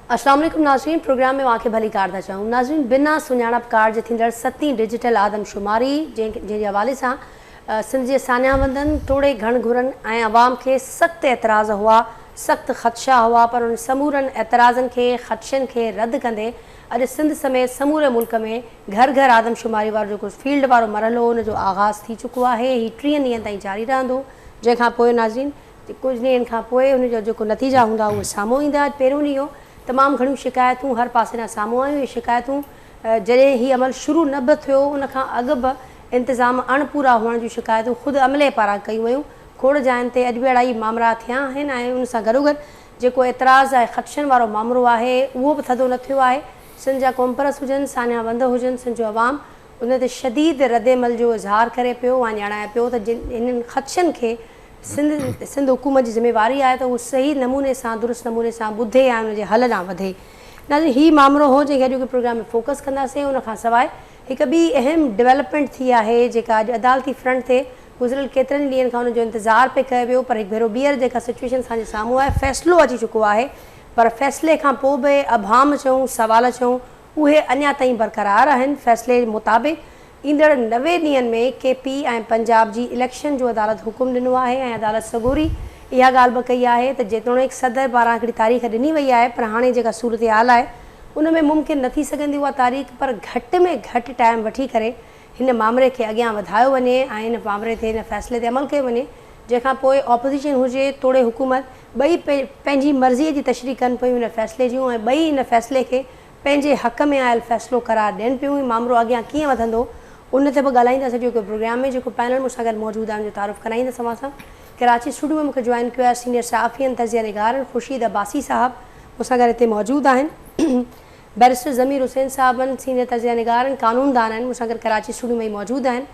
अस्सलाम वालेकुम नाज़रीन, प्रोग्राम में वाक़े भली कार था चाहूँ। नाज़रीन, बिना सुञाणपकार जे थींदड़ 7वीं डिजिटल आदमशुमारी जंहिंजे हवाले सां सिंध जे सानियावंदनि तोड़े घण घुरनि ऐं अवाम खे सख़्त एतिराज़ हुआ, सख़्त ख़दशा हुआ, पर उन समूरनि एतिराज़नि खे ख़दशनि खे रद्द कंदे अॼु सिंध समेत समूरे मुल्क में घर घर आदमशुमारी वारो जेको फील्ड वारो मरहलो उनजो आगाज़ थी चुको आहे। हीउ 3 ॾींहंनि ताईं जारी रहंदो, जंहिंखां पोइ नाज़रीन कुझु ॾींहंनि खां पोइ उनजो जेको नतीजा हूंदा उहे साम्हूं ईंदा। पहिरियों ॾींहुं तमामु घणियूं शिकायतूं हर पासे खां साम्हूं आयूं। इहे शिकायतूं जॾहिं हीउ अमल शुरू न बि थियो उनखां अॻु बि इंतिज़ाम अणपूरा हुअण जूं शिकायतूं ख़ुदि अमले पारां कयूं वयूं। खोड़ जाइनि ते अॼु बि अहिड़ा ई मामला थिया आहिनि ऐं उन सां गॾोगॾु जेको एतिराज़ आहे ख़दशनि वारो मामिलो आहे उहो बि थधो न थियो आहे। सिंध जा क़ौमपरस हुजनि, सानियावंद हुजनि, सिंध जो अवाम उन ते शदीद रद्दमल जो इज़हार करे पियो ऐं ॼाणाए पियो त जिन इन्हनि ख़दशनि खे सिंध हुकूमत जी ज़िम्मेवारी आहे त उहो सही नमूने सां दुरुस्त नमूने सां ॿुधे ऐं उनजे हल ॾांहुं वधे। नाज़रीन, हीउ मामिलो हो जंहिंखे अॼु प्रोग्राम में फोकस कंदासीं। उनखां सवाइ हिकु ॿी अहम डेवलपमेंट थी आहे जेका अॼु अदालती फ्रंट ते गुज़िरियल केतिरनि ॾींहंनि खां उनजो इंतज़ारु पे कयो वियो, पर हिकु भेरो ॿीहर जेका सिचुएशन असांजे साम्हूं आहे, फ़ैसिलो अची चुको आहे, पर फ़ैसिले खां पोइ बि अभाम चऊं, सवाल चऊं, उहे अञा ताईं बरक़रार आहिनि। फ़ैसिले मुताबिक़ ईंदड़ 90 ॾींहंनि में KP ऐं पंजाब जी इलेक्शन जो अदालत हुकुम ॾिनो आहे ऐं अदालत सगोरी इहा ॻाल्हि बि कई आहे त जेतोणीकि सदर पारां हिकिड़ी तारीख़ ॾिनी वई आहे, पर हाणे जेका सूरत हाल आहे उन में मुमकिन न थी सघंदी उहा तारीख़, पर घटि में घटि टाइम वठी करे हिन मामले खे अॻियां वधायो वञे ऐं हिन मामले ते हिन फ़ैसिले ते अमल कयो वञे, जंहिंखां पोइ ऑपोज़िशन हुजे तोड़े हुकूमत ॿई पंहिंजी मर्ज़ीअ जी तशरीह कनि पियूं हिन फ़ैसिले जूं ऐं ॿई हिन फ़ैसिले खे पंहिंजे हक़ में आयल फ़ैसिलो करार ॾियनि पियूं। मामिलो अॻियां कीअं वधंदो उन ते बि ॻाल्हाईंदासीं। जेको प्रोग्राम में जेको पैनल मूंसां गॾु मौजूदु आहे उनजो तारुफ़ कराईंदसि अवां सां। कराची स्टूडियो में मूंखे जॉइन कयो आहे सीनियर सहाफ़ी तज़िया निगार ख़ुर्शीद अब्बासी साहब मूंसां गॾु हिते मौजूदु आहिनि। बैरिस्टर ज़मीर हुसैन साहब आहिनि, सीनियर तज़िया निगार आहिनि, कानूनदान आहिनि, मूंसां गॾु कराची स्टूडियो में ई मौजूदु आहिनि।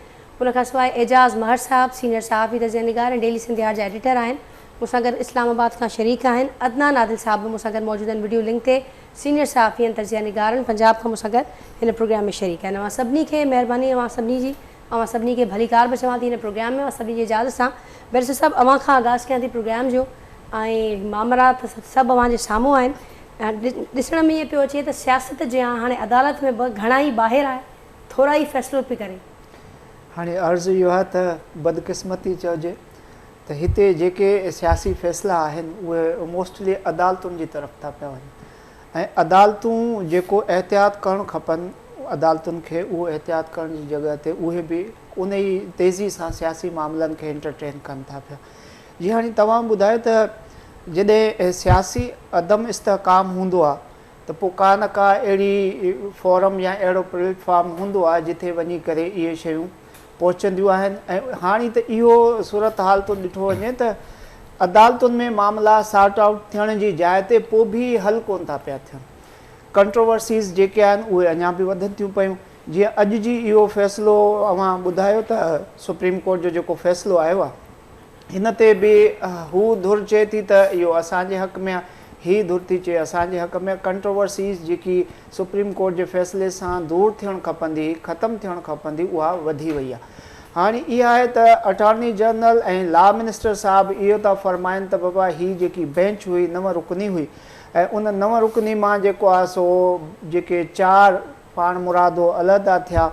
उनखां सवाइ एजाज़ महर साहब सीनियर सहाफ़ी तज़िया निगार आहिनि, डेली सिंधियार जा एडिटर आहिनि, मूंसां गॾु इस्लामाबाद खां शरीक आहिनि। अदनान आदिल साहब बि मूंसां गॾु मौजूदु आहिनि, वीडियो लिंक ते सीनियर सहाफ़ी तज़िया निगार आहिनि, पंजाब खां मूंसां गॾु हिन प्रोग्राम में शरीक आहिनि। अवां सभिनी खे महिरबानी, अवां सभिनी खे भली कार बि चवां थी हिन प्रोग्राम में। सभिनी जी इजाज़त सां बैरिस्टर साहब अवां खां आगाज़ कयां थी प्रोग्राम जो, ऐं मामला त सभु अवां जे साम्हूं आहिनि। ॾिसण में इहो पियो अचे त सियासत जे हाणे अदालत में बि घणा ई ॿाहिरि आहे, थोरा ई फ़ैसिलो पई करे। हाणे अर्ज़ु इहो आहे त बदकिस्मती चइजे त हिते जेके सियासी फ़ैसिला आहिनि उहे मोस्टली अदालतुनि जी तरफ़ था पिया वञनि ऐं अदालतूं जेको एहतियात करणु खपनि अदालतुनि खे उहो एहतियात करण जी जॻह ते उहे बि उन ई तेज़ी सां सियासी मामलनि खे एंटरटेन कनि था पिया। जीअं हाणे तव्हां ॿुधायो त जॾहिं सियासी अदम इस्तेहकाम हूंदो आहे त पोइ का न का अहिड़ी फोरम या अहिड़ो प्लेटफॉर्म हूंदो आहे जिथे वञी करे इहे शयूं पहुचंदियूं आहिनि। ऐं हाणे त इहो सूरत हाल थो ॾिठो वञे त अदालतुनि में मामला सॉर्ट आउट थियण जी जाइ ते पोइ बि हल कोन था पिया थियनि। कंट्रोवर्सीज़ जेके आहिनि उहे अञा बि वधनि थियूं पियूं। जीअं अॼु जी इहो फ़ैसिलो अवां ॿुधायो त सुप्रीम कोर्ट जो जेको फ़ैसिलो आयो आहे हिन ते बि हू धुर चए थी त इहो असांजे हक़ में आहे, हीअ धुर थी चए असांजे हक़ में। कंट्रोवर्सीज़ जेकी सुप्रीम कोर्ट जे फ़ैसिले सां दूरि थियणु खपंदी, ख़तमु थियणु खपंदी, उहा वधी वई आहे। हाणे इहा आहे त अटॉर्नी जनरल ऐं लॉ मिनिस्टर साहब इहो था फ़रमाइनि त बाबा हीअ जेकी बेंच हुई 9 रुकनी हुई ऐं उन 9 रुकनी मां जेको आहे सो जेके 4 पाण मुरादो अलहदा थिया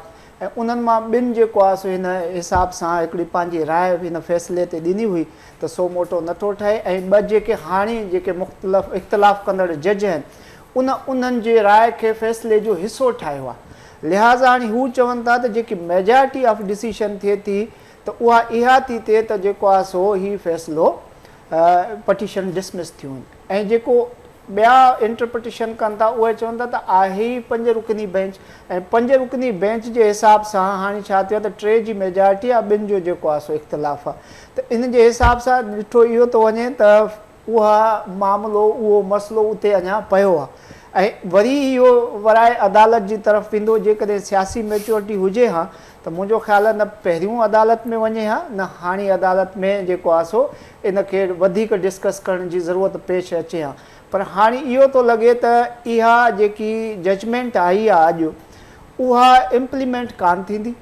ऐं उन्हनि मां 2 जेको आहे सो हिन हिसाब सां हिकिड़ी पंहिंजी राय हिन फ़ैसिले ते ॾिनी हुई त सो मोटो नथो ठहे ऐं 2 जेके हाणे जेके मुख़्तलिफ़ इख़्तिलाफ़ कंदड़ जज आहिनि उन्हनि जे राय खे फ़ैसिले जो हिसो ठाहियो आहे। लिहाज़ा हाणे हू चवनि था त जेकी मेजॉरिटी ऑफ डिसीशन थिए थी त उहा इहा थी थिए त जेको आहे सो हीउ फ़ैसिलो पटिशन डिसमिस थियूं आहिनि ऐं जेको ॿिया इंटरप्रिटेशन कनि था उहे चवनि था त आहे ई 5 रुकनी बेंच ऐं 5 रुकनी बेंच जे हिसाब सां हाणे छा थियो आहे त 3 जी मेजॉरिटी आहे, 2 जो जेको आहे सो इख़्तिलाफ़ आहे। त इन जे हिसाब सां ॾिठो इहो थो वञे त उहा मामिलो उहो मसइलो उते अञा पियो आहे ऐं वरी इहो वराए अदालत जी तरफ़ वेंदो। जेकॾहिं सियासी मैच्योरिटी हुजे हा त मुंहिंजो ख़्यालु आहे न पहिरियों अदालत में वञे हा न हाणे अदालत में जेको आहे सो इन खे वधीक डिस्कस करण जी ज़रूरत पेश अचे हा। पर हाणे इहो थो लॻे त इहा जेकी जजमेंट आई आहे अॼु उहा इम्प्लीमेंट कान थींदी।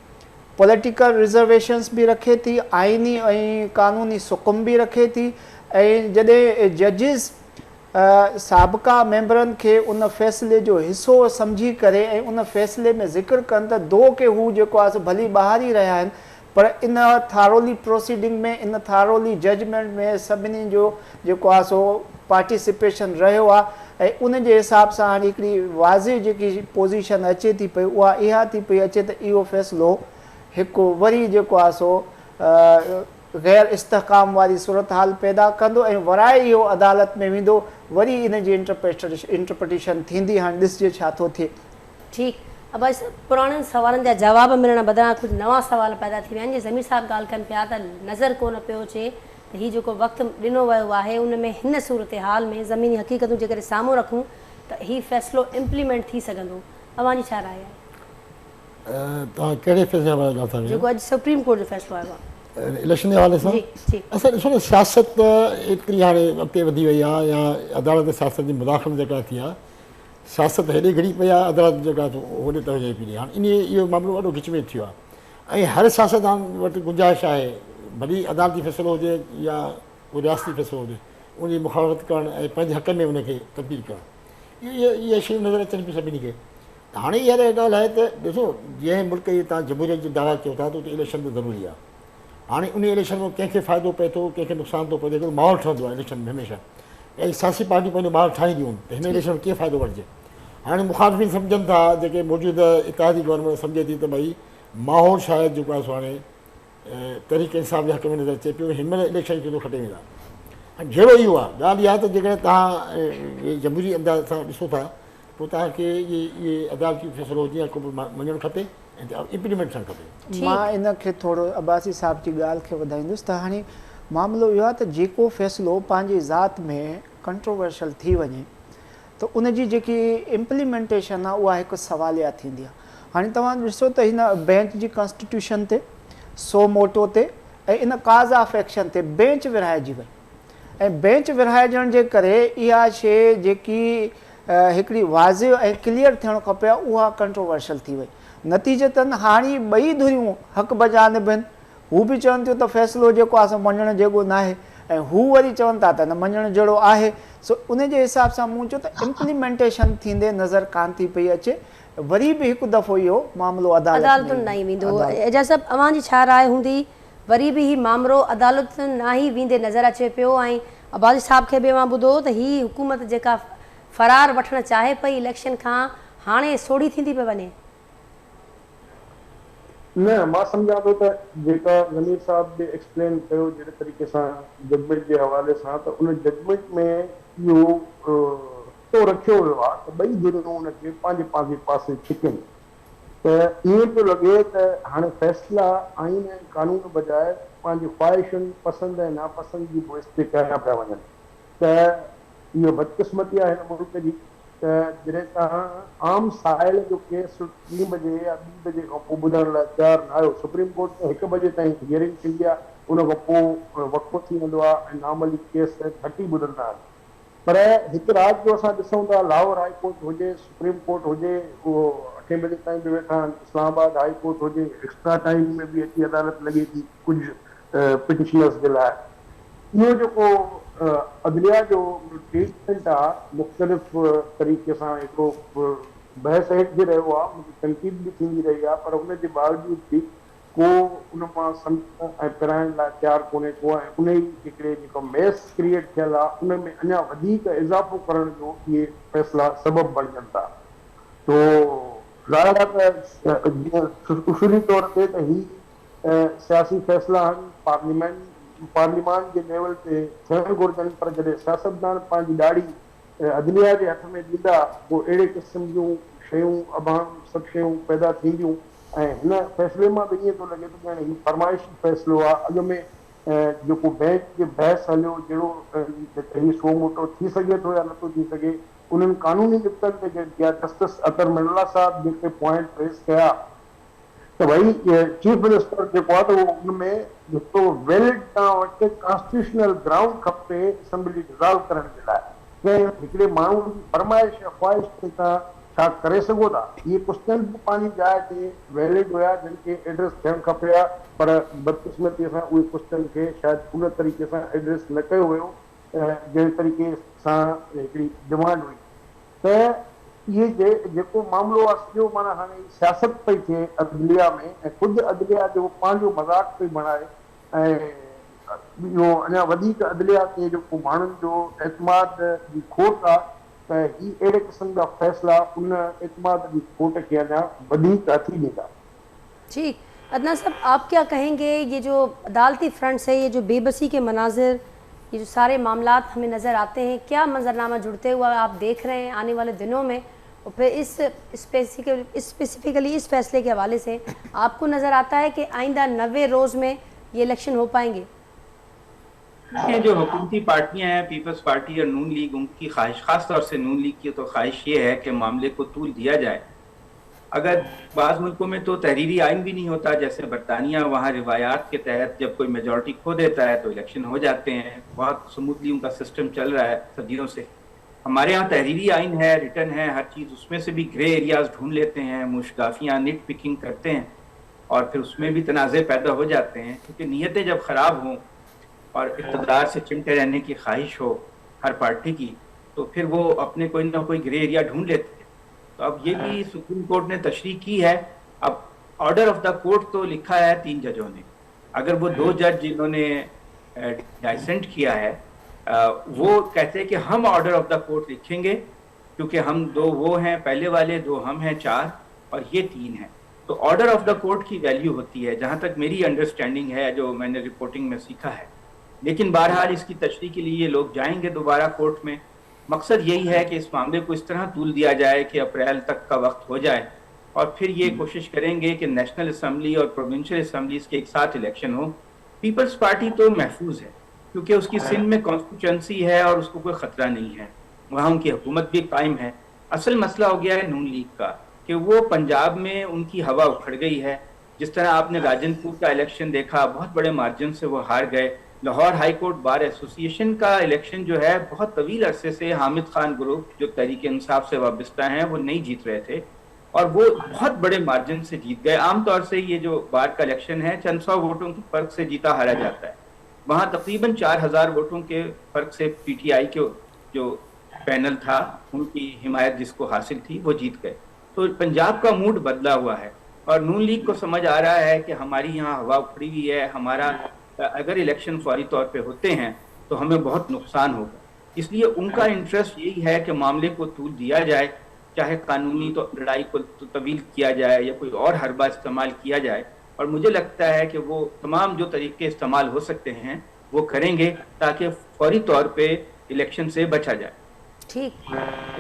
पॉलिटिकल रिज़र्वेशन्स बि रखे थी, आइनी ऐं क़ानूनी सुकुम बि रखे थी ऐं जॾहिं जजिस साबिक़ा मेंबरनि खे उन फ़ैसिले जो हिसो सम्झी करे ऐं उन फ़ैसिले में ज़िक्र कनि त दो के हू जेको आहे सो भली ॿाहिरि ई रहिया आहिनि, पर इन थारोली प्रोसीडिंग में, इन थारोली जजमेंट में सभिनी जो जेको आहे सो पार्टिसिपेशन रहियो आहे। ऐं उन जे हिसाब सां हाणे हिकिड़ी वाज़िह जेकी पोज़ीशन अचे थी पई उहा इहा थी पई अचे त इहो फ़ैसिलो हिकु वरी जेको आहे सो गैर इस्तेहकाम वारी सूरत हाल पैदा कंदो ऐं वराए इहो अदालत में वेंदो, वरी इन जी इंटरप्रिटेशन थींदी। हाणे ॾिसजे छा थो थिए। ठीकु, अब इस पुराणनि सवालनि जा जवाब मिलण बदिरां कुझु नवां सवाल पैदा थी विया आहिनि। जीअं ज़मीर साहिबु ॻाल्हि कनि पिया त नज़र कोन पियो अचे त हीउ जेको वक़्तु ॾिनो वियो आहे उन में हिन सूरत हाल में ज़मीनी हक़ीक़तूं जेकॾहिं साम्हूं रखूं त हीउ फ़ैसिलो इम्प्लीमेंट थी सघंदो। अव्हांजी छा राय आहे? तव्हां कहिड़े फ़ैसिले वारे ॻाल्हि था जेको अॼु सुप्रीम कोर्ट जो फ़ैसिलो आयो आहे इलेक्शन जे हवाले सां? असां ॾिसो न, सियासत एतिरी हाणे अॻिते वधी वई आहे, या अदालत सियासत जी मुदाख़लत जेका थी आहे, सियासत हेॾे घड़ी पई आहे, अदालत जेका होॾे तरह जी पई। हाणे इहो मामिलो ॾाढो विच में थियो आहे ऐं हर सियासतदान वटि गुंजाइश आहे भली अदालती फ़ैसिलो हुजे या को रियासती फ़ैसिलो हुजे उनजी मुखालफ़त करणु ऐं पंहिंजे हक़ में उनखे तब्दील करणु, इहे शयूं नज़र अचनि पियूं सभिनी खे। हाणे इहा ॻाल्हि आहे त ॾिसो, जंहिं मुल्क जी तव्हां जमहूरियत जो दावा कयो था त उते इलेक्शन त ज़रूरी आहे। हाणे उन इलेक्शन में कंहिंखे फ़ाइदो पए थो, कंहिंखे नुक़सानु थो पए, हिकिड़ो माहौल ठहंदो आहे इलेक्शन में हमेशह, ऐं सियासी पार्टियूं पंहिंजो माहौल ठाहींदियूं आहिनि त हिन इलेक्शन में कीअं फ़ाइदो वठिजे। हाणे मुखालिफ़िन सम्झनि था, जेके मौजूदा इत्तेहादी गवर्नमेंट सम्झे थी त भई माहौल शायदि जेको आहे सो हाणे तहरीक इंसाफ़ जे हक़ में नज़र अचे पियो, हिन महिल इलेक्शन खे खटे वेंदा। ऐं जहिड़ो इहो आहे, ॻाल्हि इहा त जेकॾहिं तव्हां जमहूरी अंदाज़ सां ॾिसो था पोइ तव्हांखे इहे अदालती फ़ैसिलो हुजे या को बि मञणु खपे ऐं इम्प्लीमेंट थियणु खपे। मां इन खे थोरो अब्बासी साहिब जी ॻाल्हि खे वधाईंदुसि त हाणे मामिलो इहो आहे त जेको फ़ैसिलो पंहिंजी ज़ात में कंट्रोवर्शियल थी वञे त उन जी जेकी इम्प्लीमेंटेशन आहे उहा हिकु सवालिया थींदी आहे। हाणे तव्हां ॾिसो त हिन बेंच जी कॉन्स्टिट्यूशन ते, सो मोटो ते ऐं इन काज़ ऑफ एक्शन ते बेंच विरहाइजी वई, ऐं बेंच विरहाइजण जे करे इहा शइ जेकी हिकिड़ी वाज़िह ऐं क्लियर थियणु खपे उहा कंट्रोवर्शियल थी वई। नतीजतन हाणे ॿई धुरियूं हक़ बजानिब आहिनि, हू बि चवनि थियूं त फ़ैसिलो जेको आहे असां मञण जेको न आहे, ऐं हू वरी चवनि था त न मञण जहिड़ो आहे। सो उन जे हिसाब सां मूं चयो त इम्प्लीमेंटेशन थींदे नज़र कान थी पई अचे, वरी बि हिकु दफ़ो इहो मामिलो अदालतुनि न ई वेंदो। एजाज़ साहिबु, अव्हांजी छा राय हूंदी? वरी बि हीउ मामिलो अदालतुनि न ई वेंदे नज़र अचे पियो, ऐं अब्बासी साहिब खे बि मां ॿुधो त हीअ हुकूमत जेका फ़रार वठणु चाहे पई इलेक्शन खां, हाणे सोढ़ी थींदी पई वञे। न, मां सम्झां थो त जेका ज़मीर साहिब बि एक्सप्लेन कयो जहिड़े तरीक़े सां जजमेंट जे हवाले सां, त उन जजमेंट में इहो तो रखियो वियो आहे त ॿई धुरियूं उनखे पंहिंजे पंहिंजे पासे छिकनि, त ईअं पियो लॻे त हाणे फ़ैसिला आइन ऐं कानून बजाए पंहिंजी ख़्वाहिशुनि, पसंदि ऐं नापसंदि जी बुनियाद ते कया पिया वञनि। त इहो बदकिस्मती आहे हिन मुल्क जी त जॾहिं तव्हां आम साहिल जो केस 3 बजे या 2 बजे खां पोइ ॿुधण लाइ तयारु न आहियो, सुप्रीम कोर्ट में 1 बजे ताईं हियरिंग थींदी आहे, उन खां पोइ वक़्फ़ो थी वेंदो आहे ऐं नामली केस घटि ई ॿुधंदा आहिनि। पर हिकु राति जो असां ॾिसूं था, लाहौर हाई कोर्ट हुजे, सुप्रीम कोर्ट हुजे, उहो 8 बजे ताईं बि वेठा आहिनि, इस्लामाबाद हाई कोर्ट हुजे, एक्स्ट्रा टाइम में बि अची अदालत लॻे थी कुझु पिटिशनर्स जे लाइ। इहो जेको अदलिया जो ट्रीटमेंट आहे मुख़्तलिफ़ तरीक़े सां हिकिड़ो बहस हेठि रहियो आहे, मुंहिंजी तनक़ीद बि थींदी रही आहे, पर हुन जे बावजूद बि को उन मां सम्झण ऐं पिराइण लाइ तयारु कोन्हे को, ऐं उन ई हिकिड़े जेको मैस क्रिएट थियल आहे उन में अञा वधीक इज़ाफ़ो करण जो इहे फ़ैसिला सबबु बणजनि था। तो ज़ाहिर आहे त जीअं उसूली तौर ते त हीअ सियासी फ़ैसिला आहिनि, पार्लिमान जे लेवल ते थियणु घुरिजनि, पर जॾहिं सियासतदान पंहिंजी ॾाढी अदलिया जे हथ में ॾींदा पोइ अहिड़े क़िस्म जूं शयूं अबाम सभु शयूं पैदा थींदियूं। ऐं हिन फ़ैसिले मां बि ईअं थो लॻे थो हीउ फरमाइशी फ़ैसिलो आहे। अॻु में जेको बेंच जे बहस हलियो जहिड़ो हीउ सो मोटो थी सघे थो या नथो थी सघे, उन्हनि कानूनी निबतनि ते जस्टिस अतर मिनल्ला साहिब जेके पॉइंट रेस कया त भई चीफ मिनिस्टर जेको आहे त उहो उनमें जेको वैलिड तव्हां वटि कॉन्स्टिट्यूशनल ग्राउंड खपे असेंबली डिज़ॉल्व करण जे लाइ, कंहिं हिकिड़े माण्हू जी फरमाइश या ख़्वाहिश ते तव्हां छा करे सघो था। इहे क्वेश्चन बि पंहिंजी जाइ ते वैलिड हुया जिन खे एड्रेस थियणु खपे हा, पर बदकिस्मतीअ सां उहे क्वेश्चन खे शायदि उन तरीक़े सां एड्रेस न कयो वियो जहिड़े तरीक़े सां हिकिड़ी डिमांड हुई त इहे जेको मामिलो आहे सॼो माना हाणे सियासत पई थिए अदलिया में ऐं ख़ुदि अदलिया जो पंहिंजो मज़ाक पई बणाए ऐं इहो अञा वधीक अदलिया ते जेको माण्हुनि जो एतमाद जी खोट आहे त ही अहिड़े क़िस्म जा फ़ैसिला उन एतमाद जी खोट खे अञा वधीक अथी ॾींदा। जी अदनान साहब, आप क्या कहेंगे, ये जो अदालती फ्रंट से ये जो बेबसी के मनाजिर, ये जो सारे मामलात हमें नज़र आते हैं, क्या मंजरनामा जुड़ते हुआ आप देख रहे हैं आने वाले दिनों में? और फिर इस स्पेसिफिकली इस फैसले के हवाले से आपको नज़र आता है कि आइंदा 90 रोज़ में ये इलेक्शन हो पाएंगे? ये जो हुकूमती पार्टियां हैं, पीपल्स पार्टी और नून लीग, उनकी ख्वाहिश, खास तौर से नून लीग की तो ख्वाहिश ये है कि मामले को तूल दिया जाए। अगर बाज़ मुल्कों में तो तहरीरी आइन भी नहीं होता, जैसे बरतानिया, वहाँ रिवायात के तहत जब कोई मेजॉरिटी खो देता है तो इलेक्शन हो जाते हैं, बहुत स्मूथली उनका सिस्टम चल रहा है सदियों से। हमारे यहाँ तहरीरी आइन है, रिटर्न है, हर चीज़, उसमें से भी ग्रे एरियाज ढूंढ लेते हैं, मुशगाफियाँ, निट पिकिंग करते हैं और फिर उसमें भी तनाज़े पैदा हो जाते हैं, क्योंकि नीयतें जब ख़राब हों और इक़्तिदार से चिमटे रहने की ख्वाहिश हो हर पार्टी की, तो फिर वो अपने कोई ना कोई ग्रे एरिया ढूंढ लेते हैं। तो अब ये भी सुप्रीम कोर्ट ने तशरीह की है। अब ऑर्डर ऑफ द कोर्ट तो लिखा है 3 जजों ने, अगर वो 2 जज जिन्होंने डाइसेंट किया है वो कहते हैं कि हम ऑर्डर ऑफ द कोर्ट लिखेंगे, क्योंकि हम 2 वो हैं, पहले वाले 2 हम हैं 4 और ये 3 हैं, तो ऑर्डर ऑफ द कोर्ट की वैल्यू होती है, जहाँ तक मेरी अंडरस्टैंडिंग है, जो मैंने रिपोर्टिंग में सीखा है। लेकिन बहरहाल इसकी तशरीह के लिए लोग जाएंगे दोबारा कोर्ट में। मकसद यही है कि इस मामले को इस तरह तूल दिया जाए कि अप्रैल तक का वक्त हो जाए और फिर ये कोशिश करेंगे कि नेशनल असम्बली और प्रोविंशियल असम्बलीज के एक साथ इलेक्शन हो। पीपल्स पार्टी तो महफूज है क्योंकि उसकी सिंध में कॉन्स्टिट्यूंसी है और उसको कोई ख़तरा नहीं है, वहाँ उनकी हुकूमत भी कायम है। असल मसला हो गया है नून लीग का कि वो पंजाब में उनकी हवा उखड़ गई है। जिस तरह आपने राजनपुर का इलेक्शन देखा, बहुत बड़े मार्जिन से वो हार गए। Lahore high court bar association का इलेक्शन जो है, बहुत तवील अरसे से हामिद खान ग्रुप जो तहरीक इंसाफ से वाबस्ता हैं वो नहीं जीत रहे थे और वो बहुत बड़े मार्जिन से जीत गए। आमतौर से ये जो बार का इलेक्शन है चंद सौ वोटों के फर्क से जीता हारा जाता है, वहाँ तकरीबन 4000 वोटों के फर्क से पीटीआई के जो पैनल था उनकी हिमायत जिसको हासिल थी वो जीत गए। तो पंजाब का मूड बदला हुआ है और नून लीग को समझ आ रहा है कि हमारी यहाँ हवा उखड़ी हुई है, हमारा अगर इलेक्शन फौरी तौर पे होते हैं तो हमें बहुत नुकसान होगा। इसलिए उनका इंटरेस्ट यही है कि मामले को तूल दिया जाए, चाहे कानूनी तो लड़ाई को तो तवील किया जाए या कोई और हरबा इस्तेमाल किया जाए। और मुझे लगता है कि वो तमाम जो तरीके इस्तेमाल हो सकते हैं वो करेंगे ताकि फौरी तौर पे इलेक्शन से बचा जाए। ठीक,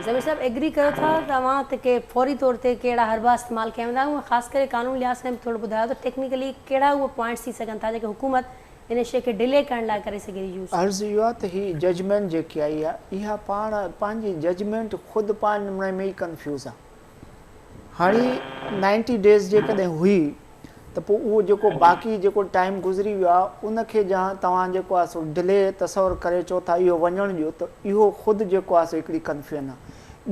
ज़मीर साहब एग्री करो था तव्हां ते के फौरी तौर ते कहिड़ा हरबा इस्तेमाल कया वेंदा, ख़ासि करे कानून लिहाज़ सां थोरो ॿुधायो त टेक्निकली कहिड़ा उहे पॉइंट्स थी सघनि था जेके हुकूमत इन शइ खे डिले करण लाइ करे सघे थी यूज़? अर्ज़ु इहो आहे त हीअ जजमेंट जेकी आई आहे इहा पंहिंजी जजमेंट ख़ुदि पंहिंजे नमूने में ई कंफ्यूज़ आहे। हाणे 90 डेज़ जेकॾहिं हुई त पोइ उहो जेको बाक़ी जेको टाइम गुज़री वियो आहे उनखे जहां तव्हां जेको आहे सो डिले तसवर करे चओ था इहो वञणु ॾियो, त इहो ख़ुदि जेको आहे सो हिकिड़ी कंफ्यूजन आहे।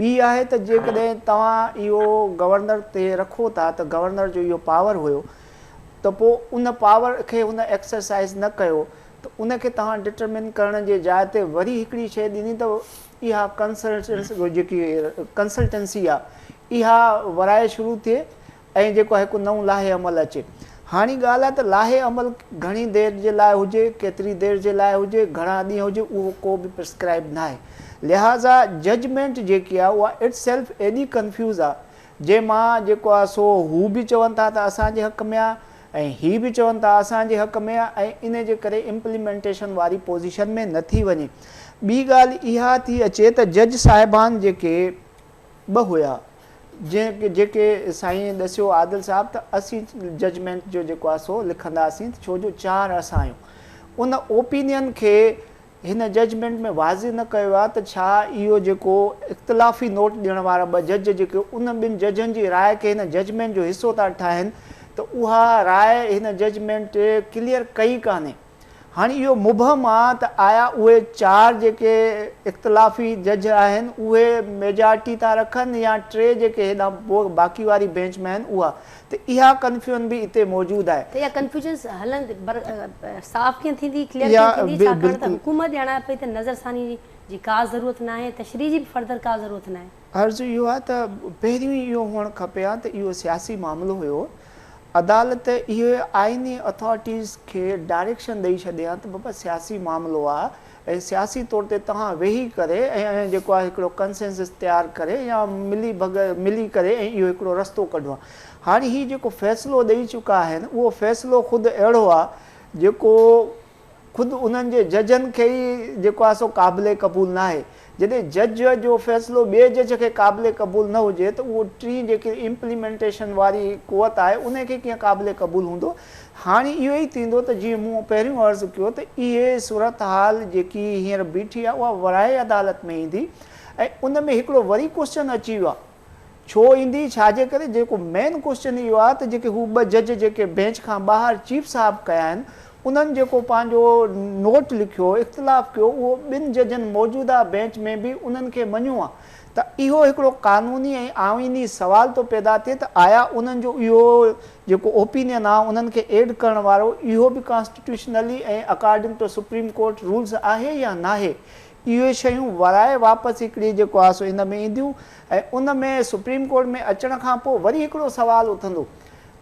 ॿी आहे त जेकॾहिं तव्हां इहो गवर्नर ते रखो था त गवर्नर जो इहो पावर हुयो त पोइ उन पावर खे उन एक्सरसाइज़ न कयो त उनखे तव्हां डिटरमिन करण जे जाइ ते वरी हिकिड़ी शइ ॾिनी त इहा कंसल्टेंसी आहे इहा वराए शुरू थिए ऐं जेको आहे हिकु नओं लाहे अमल अचे। हाणे ॻाल्हि आहे त लाहे अमल घणी देरि जे लाइ हुजे, केतिरी देरि जे लाइ हुजे, घणा ॾींहं हुजे, उहो को बि प्रिस्क्राइब न आहे। लिहाज़ा जजमेंट जेकी आहे उहा इट सेल्फ एॾी कंफ्यूज़ आहे जंहिंमां जेको आहे सो हू बि चवनि था त असांजे हक़ में आहे ऐं ही बि चवनि था असांजे हक़ में आहे ऐं इन जे करे इम्प्लीमेंटेशन वारी पोज़ीशन में नथी वञे। ॿी ॻाल्हि इहा थी अचे त जज साहिबान जेके 2 हुया जेके साईं ॾसियो आदिल साहब त असीं जजमेंट जो जेको आहे सो लिखंदासीं छो जो 4 असां आहियूं। उन ओपिनियन खे हिन जजमेंट में वाज़िह न कयो आहे त छा इहो जेको इख़्तिलाफ़ी नोट ॾियण वारा 2 जज जेके उन 2 जजनि जी राय खे हिन जजमेंट जो हिसो था ठाहिनि त उहा राय हिन जजमेंट क्लियर कई कान्हे। हाणे इहो मुबहम आहे त आया उहे 4 जेके इख़्तिलाफ़ी जज आहिनि उहे मेजॉरिटी था रखनि या 3 जेके हेॾां बाक़ी वारी बेंच में आहिनि उहा, त इहा कंफ्यूजन बि हिते मौजूदु आहे। त इहा कंफ्यूजन हलंदी साफ़ कीअं थींदी, क्लियर कीअं थींदी, छाकाणि त हुकूमत ॼाणे पई त नज़रसानी जी का ज़रूरत न आहे, तशरीह जी बि फर्दर का ज़रूरत न आहे? अर्ज़ु इहो आहे त पहिरियों ई इहो हुअणु खपे हा त इहो सियासी मामिलो हुयो, अदालत इहे आइनी अथॉरिटीज़ खे डायरेक्शन ॾेई छॾे हा त बाबा सियासी मामिलो आहे ऐं सियासी तौर ते तव्हां वेही करे ऐं जेको आहे हिकिड़ो कंसेंसस तयारु करे या मिली करे ऐं इहो हिकिड़ो रस्तो कढो आहे। हाणे हीउ जेको फ़ैसिलो ॾेई चुका आहिनि उहो फ़ैसिलो ख़ुदि अहिड़ो आहे जेको ख़ुदि उन्हनि जे जजनि खे ई जेको आहे सो क़ाबिले क़बूल न आहे। जॾहिं जज जो फ़ैसिलो ॿिए जज खे क़ाबिले क़बूल न हुजे त उहो टी जेकी इम्प्लीमेंटेशन वारी क़ुवत आहे उनखे कीअं क़ाबिले क़बूल हूंदो। हाणे इहो ई थींदो त जीअं मूं पहिरियों अर्ज़ु कयो त इहे सूरत हाल जेकी हींअर बीठी आहे उहा वराए अदालत में ईंदी ऐं उन में हिकिड़ो वरी क्वेश्चन अची वियो आहे। छो ईंदी, छाजे करे? जेको मेन क्वेश्चन इहो आहे त जेके हू ॿ जज जेके बेंच खां ॿाहिरि चीफ साहिबु कया आहिनि उन्हनि जेको पंहिंजो नोट लिखियो, इख़्तिलाफ़ कयो, उहो ॿिनि जजनि मौजूदा बेंच में बि उन्हनि खे मञियो आहे। त इहो हिकिड़ो क़ानूनी ऐं आइनी सवाल थो पैदा थिए त आया उन्हनि जो इहो जेको ओपिनियन आहे उन्हनि खे एड करण वारो इहो बि कॉन्स्टिट्यूशनली ऐं according to supreme court rules आहे या न आहे। इहे शयूं वराए वापसि हिकिड़ी जेको आहे सो इन में ईंदियूं ऐं उन में सुप्रीम कोर्ट में अचण खां पोइ वरी हिकिड़ो सुवालु उथंदो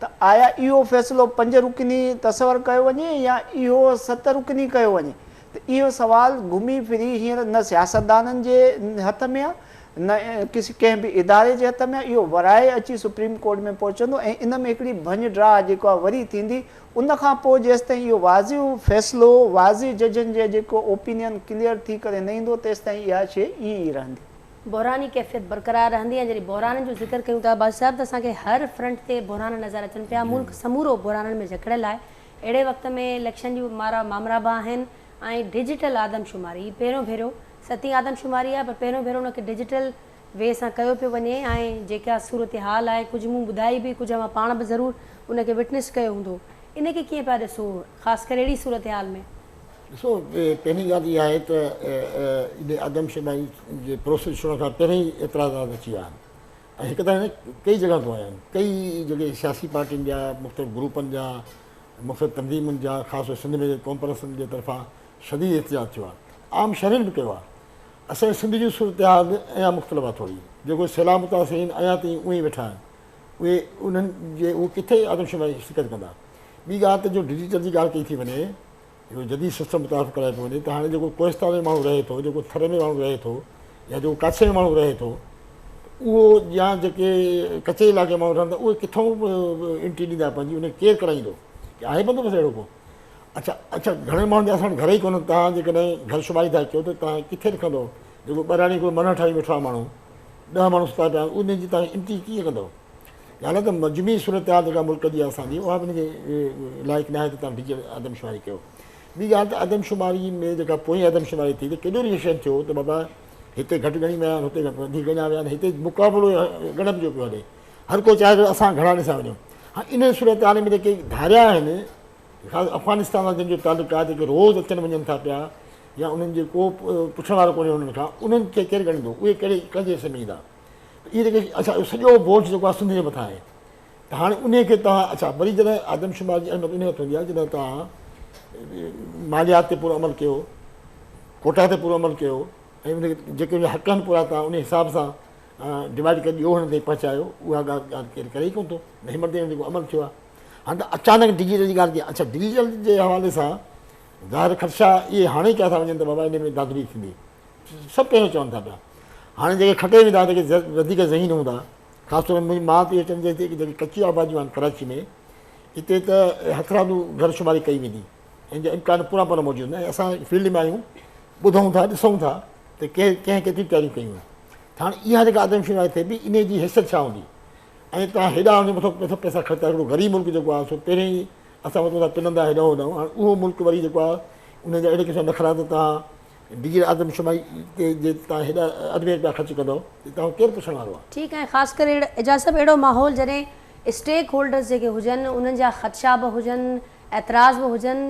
त आया इहो फ़ैसिलो 5 रुकनी तसवर कयो वञे या इहो 7 रुकनी कयो वञे। त इहो सुवालु घुमी फिरी हींअर न सियासतदाननि जे हथ में आहे न कंहिं बि इदारे जे हथ में आहे। इहो वराए अची सुप्रीम कोर्ट में पहुचंदो ऐं इन में हिकिड़ी भंज ड्रा जेको आहे वरी थींदी। उन खां पोइ जेसिताईं इहो वाज़िब फ़ैसिलो वाज़िब जजनि जे जेको ओपिनियन क्लियर थी करे न ईंदो तेसिताईं इहा शइ ईअं ई रहंदी। बहरानी कैफ़ियत बरक़रार रहंदी ऐं जॾहिं बहराननि जो ज़िक्र कयूं था बादशाह साहिब त असांखे हर फ्रंट ते बहरान नज़र अचनि पिया, मुल्क समूरो बहराननि में जकड़ियल आहे। अहिड़े वक़्त में इलेक्शन जूं मामला बि आहिनि ऐं डिजिटल आदमशुमारी पहिरियों भेरो 7वीं आदमशुमारी आहे, पर पहिरियों भेरो उनखे डिजिटल वे सां कयो पियो वञे ऐं जेका सूरत हाल आहे कुझु मूं ॿुधाई बि, कुझु मां पाण बि ज़रूरु उनखे विटनेस कयो हूंदो। इनखे कीअं पिया ॾिसो ख़ासि करे अहिड़ी सूरत हाल में? ॾिसो, पहिरीं ॻाल्हि इहा आहे त इन आदमशुमारी जे प्रोसेस शुरू खां पहिरीं ई एतिराज़ात अची विया आहिनि ऐं हिकु त कई जॻह ते आया आहिनि। कई जेके सियासी पार्टियुनि जा, मुख़्तलिफ़ ग्रुपनि जा, मुख़्तलिफ़ तंज़ीमुनि जा, ख़ासि सिंध में कॉन्फ्रेंसन जे तरफ़ां शदीद एहतियात थियो आहे। आम शहरनि बि कयो आहे। असांजे सिंध जी सूरत हाल अञा मुख़्तलिफ़ आहे थोरी। जेको सैलाब मुतासिरीन अञा ताईं उहे ई वेठा आहिनि, उहे उन्हनि जे उहे किथे आदमशुमारी शिरकत कंदा। ॿी ॻाल्हि त जो डिजिटल जी ॻाल्हि कई थी वञे, जेको जदीद सिस्टम मुताबिक़ कराए थो वञे, त हाणे जेको कोहिस्ता में माण्हू रहे थो, जेको थर में माण्हू रहे थो या जेको काछे में माण्हू रहे थो, उहो या जेके कचे इलाइक़े माण्हू रहंदा उहे किथां एंट्री ॾींदा पंहिंजी, उन केरु कराईंदो? आहे बंदोबस्तु अहिड़ो को? अच्छा घणे माण्हुनि जा असां घर ई कोन्हनि। तव्हां जेकॾहिं घर शुमारी था कयो त तव्हां किथे रखंदो? जेको ॿाहिराणी को मन ठाही वेठो आहे माण्हू, 10 माण्हू सुता पिया, उनजी तव्हां एंट्री कीअं कंदव? हालां त मजमी सूरत हाल जेका मुल्क जी आहे असांजी, उहा बि हिनखे लाइक़ु न आहे त तव्हां डिजिटल आदमशुमारी कयो। ॿी ॻाल्हि त आदमशुमारी में जेका पोइ आदमशुमारी थी त केॾो रिएक्शन थियो त बाबा हिते घटि ॻणी विया आहिनि, हुते वधीक ॻणिया विया आहिनि, हिते मुक़ाबिलो ॻणप जो पियो हले, हर को चाहे त असां घणा ॾिसां वञूं। हाणे इन सूरत हाल में जेके धारिया आहिनि, ख़ासि अफ़गानिस्तान सां जंहिंजो तालुक आहे, जेके रोज़ु अचनि वञनि था पिया या उन्हनि जे को पुछण वारो कोन्हे उन्हनि खां, उन्हनि खे केरु ॻणींदो? उहे कहिड़े कंहिंजे हिसे में ईंदा? इहे जेके सॼो बोझ जेको आहे सिंध जे मथां आहे। त हाणे उनखे तव्हां वरी जॾहिं आदमशुमारी जी अहमियत उन वक़्तु हूंदी आहे जॾहिं तव्हां मालियात ते पूरो अमल कयो, कोटा ते पूरो अमल कयो ऐं उनखे जेके उन हक़ आहिनि पूरा तव्हां उन हिसाब सां डिवाइड करे ॾियो हुन ते पहुचायो, उहा ॻाल्हि केरु करे ई कोन थो। हिमत ते जेको अमल थियो आहे। हाणे त अचानक डिजिटल जी ॻाल्हि कई। डिजिटल जे हवाले सां ज़ाहिर ख़दशा इहे हाणे कया था वञनि त बाबा इन में दादरी थींदी, सभु पहिरियों चवनि था पिया। हाणे जेके खटे वेंदा जेके वधीक ज़हीन हूंदा, ख़ासि तौर मुंहिंजी माउ ते चवंदी हिते जेके कची आबादियूं आहिनि कराची में, हिते त हथरादू घर शुमारी कई वेंदी ऐं जो इम्कान पूरा पूरा मौजूदु आहिनि। असां फील्ड में आहियूं, ॿुधूं था, ॾिसूं था त कंहिं केतिरियूं तयारियूं कयूं। त हाणे इहा जेका आदमशुमारी थिए पई, इन जी हैसियत छा हूंदी? ऐं तव्हां हेॾा हुन मथां पैसा ख़र्चा, हिकिड़ो ग़रीब मुल्क जेको आहे सो पहिरियों ई असां वटि था पिनंदा हेॾो होॾो। हाणे उहो मुल्क वरी जेको आहे उनजा अहिड़े क़िस्म नखरा त तव्हां डिजिटल आदमशुमारी ते जे तव्हां हेॾा अधु में रुपया ख़र्चु कंदव त तव्हां केरु पुछण वारो आहे? ठीकु आहे। ख़ासि करे एजाज़ साहिबु अहिड़ो माहौल जॾहिं स्टेक होल्डर्स जेके हुजनि उन्हनि जा ख़दशा बि हुजनि, एतिराज़ बि हुजनि।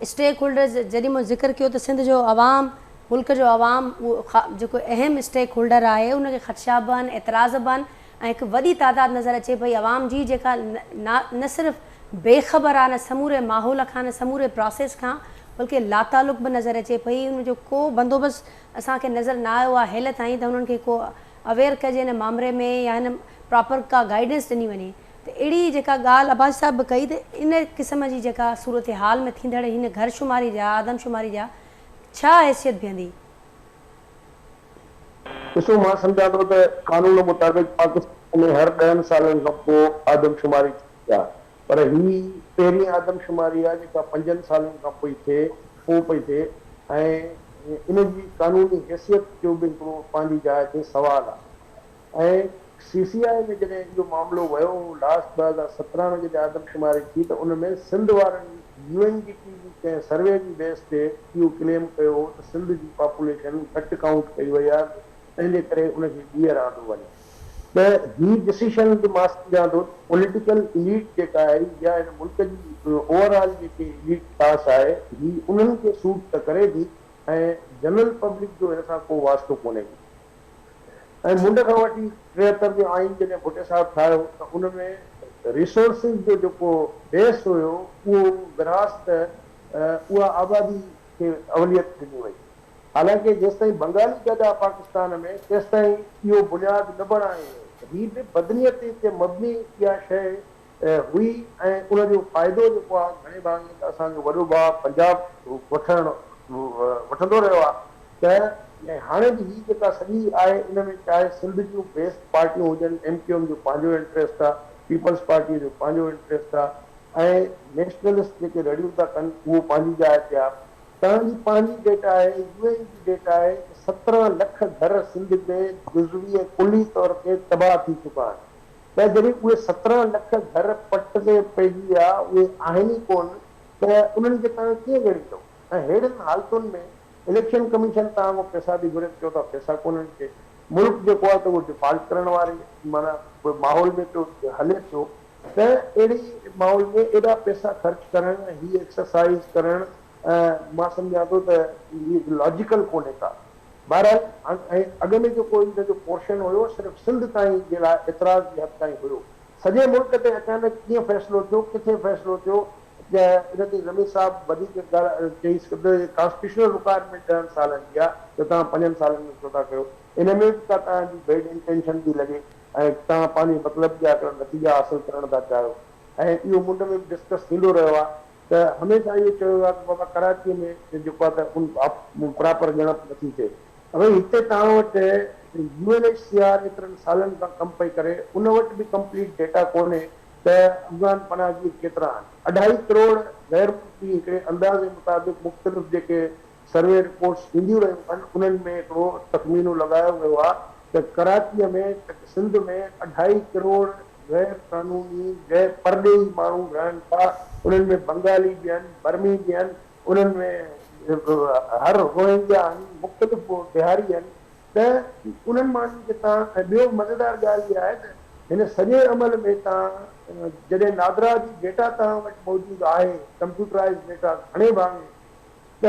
स्टेक होल्डर्स जॾहिं मां ज़िक्र कयो त सिंध जो अवाम, मुल्क जो अवाम उहो जेको अहम स्टेक होल्डर आहे, उनखे ख़दशा बि आहिनि, एतिराज़ बि आहिनि ऐं हिकु वॾी तादाद नज़र अचे पई अवाम जी जेका न सिर्फ़ु बेख़बर आहे न समूरे माहौल खां, न समूरे प्रोसेस खां, बल्कि लातालुक बि नज़र अचे पई, उनजो को बंदोबस्तु असांखे नज़र न आयो आहे हेल ताईं त उन्हनि खे को अवेयर कजे हिन मामले में या हिन प्रॉपर का गाइडेंस ॾिनी वञे। त अहिड़ी जेका ॻाल्हि अब्बासी साहिब बि कई त इन क़िस्म जी जेका सूरत हाल में थींदड़ हिन घरशुमारी जा आदमशुमारी जा छा हैसियत बीहंदी? ॾिसो, मां सम्झां थो त कानून मुताबिक़ पाकिस्तान में हर 10 सालनि खां पोइ आदमशुमारी थी आहे, पर ही पहिरीं आदमशुमारी आहे जेका 5 सालनि खां पोइ पई थिए ऐं इन जी कानूनी हैसियत जो बि हिकिड़ो पंहिंजी जाइ ते सुवाल आहे। ऐं CCI में जॾहिं इहो मामिलो वियो लास्ट 2017 में जॾहिं आदमशुमारी थी त उन में सिंध वारनि UNDP जी कंहिं सर्वे जी बेस ते इहो क्लेम कयो त सिंध जी पॉपुलेशन घटि काउंट कई वई आहे, तंहिंजे करे उनखे ॿीहर आंदो वञे। त ही डिसीशन बि मां सम्झां थो पॉलिटिकल इलीट जेका आहे या हिन मुल्क जी ओवरऑल जेकी इलीट क्लास आहे ही उन्हनि खे सूट त करे थी ऐं जनरल पब्लिक जो हिन सां को वास्तो कोन्हे। ऐं मुंड खां वठी 73 जो आइन जॾहिं भुट्टे साहिब ठाहियो त उन में रिसोर्सिस जो जेको बेस हुयो उहो विरासत उहा आबादी खे अवलियत ॾिनी वई। हालांकि जेसिताईं बंगाली गद आहे पाकिस्तान में तेसिताईं इहो बुनियाद न बणायो। ही बि बदनीयत ते मबनी इहा शइ हुई ऐं उनजो फ़ाइदो जेको आहे घणे भाङे त असांजो वॾो भाउ पंजाब वठंदो रहियो आहे। त हाणे बि ही जेका सॼी आहे इन में चाहे सिंध जूं बेस्ट पार्टियूं हुजनि, MQM जो पंहिंजो इंट्रस्ट आहे, पीपल्स पार्टीअ जो पंहिंजो इंट्रस्ट आहे ऐं नेशनलिस्ट जेके रड़ियूं था कनि उहो पंहिंजी जाइ ते आहे। तव्हांजी पंहिंजी डेटा आहे, UN जी डेटा आहे, 17 लख घर सिंध में जुज़वी कुली तौर ते तबाह थी चुका आहिनि। त जॾहिं उहे 17 लख घर पट ते पइजी विया उहे आहिनि ई कोन त उन्हनि खे तव्हां कीअं ॻणींदो? ऐं अहिड़ियुनि हालतुनि में इलेक्शन कमीशन तव्हां खां पैसा बि घुरे चओ था पैसा कोन्हनि खे, मुल्क जेको आहे त उहो डिफॉल्ट करण वारे माना माहौल में पियो हले पियो। त अहिड़ी माहौल में एॾा पैसा ख़र्च करणु, ही एक्सरसाइज़ करणु मां सम्झां थो त इहे लॉजिकल कोन्हे का। बहरहाल ऐं अॻ में जेको हिनजो पोर्शन हुयो सिर्फ़ु सिंध ताईं जे लाइ एतिराज़ जी हद ताईं हुयो। सॼे मुल्क ते अचानक कीअं फ़ैसिलो थियो, किथे फ़ैसिलो थियो, इन ते ज़मीर साहिब वधीक चई कॉन्स्टिट्यूशनल रिक्वायरमेंट 10 सालनि जी आहे त तव्हां 5 सालनि में छो था कयो? इन में बि का तव्हांजी बैड इंटेंशन थी लॻे ऐं तव्हां पंहिंजे मतिलब जा नतीजा हासिल करण था चाहियो। ऐं इहो मुंड में बि डिस्कस थींदो रहियो आहे त हमेशह इहो चयो आहे त बाबा कराचीअ में जेको आहे त उन प्रॉपर ॻणप नथी थिए। भई हिते तव्हां वटि UNHCR एतिरनि सालनि खां कमु पई करे, उन वटि बि कंप्लीट डेटा कोन्हे त अफ़गान पनाहगी केतिरा आहिनि। 2.5 करोड़ गैर मुल्की हिकिड़े अंदाज़े मुताबिक़ मुख़्तलिफ़ जेके सर्वे रिपोर्ट्स ईंदियूं रहियूं आहिनि उन्हनि में हिकिड़ो तख़मीनो लॻायो वियो आहे त कराचीअ में सिंध में 2.5 करोड़ गैर कानूनी गैर परदेही माण्हू रहनि था। उन्हनि में बंगाली बि आहिनि, बर्मी बि आहिनि, उन्हनि में हर रोहिंग्या आहिनि, मुख़्तलिफ़ बिहारी आहिनि। त उन्हनि माण्हुनि खे तव्हां ॿियो मज़ेदार ॻाल्हि इहा आहे त हिन सॼे अमल में तव्हां जॾहिं नादरा जी डेटा तव्हां वटि मौजूदु आहे, कंप्यूटराइज़ डेटा घणे भाङे, त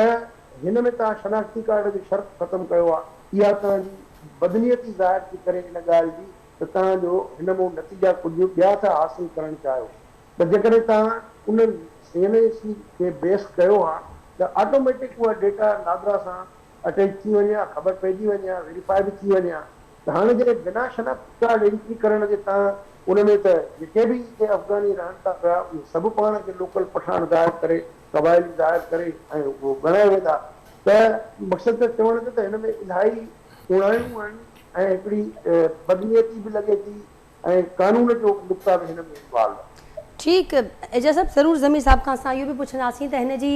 हिन में तव्हां शनाख़्ती कार्ड जो शर्त ख़तमु कयो आहे। इहा तव्हांजी बदनीयती ज़ाहिर थी करे इन ॻाल्हि जी त तव्हांजो हिन मां नतीजा कुझु ॿिया था हासिल करणु चाहियो। त जेकॾहिं तव्हां उन CNAC खे बेस कयो आहे त ऑटोमेटिक उहा डेटा नादरा सां अटैच थी वञे, ख़बर पइजी वञे, वेरीफाई बि थी वञे। त हाणे जॾहिं बिना शनाख़्ती कार्ड एंट्री करण जे तव्हां उन में त जेके बि हिते अफ़गानी रहनि था पिया उहे सभु पाण खे लोकल पठान ज़ाहिर करे, क़बाइली ज़ाहिर करे ऐं उहो ॻणाए वेंदा। त मक़सदु त चवण जो त हिन में इलाही उणायूं आहिनि ऐं हिकिड़ी बदनीयती बि लॻे थी ऐं कानून जो नुक़्ता बि हिन में इन्वॉल्व आहे। ठीकु, एजाज़ साहिब ज़रूरु ज़मीर साहिब खां असां इहो बि पुछंदासीं त हिन जी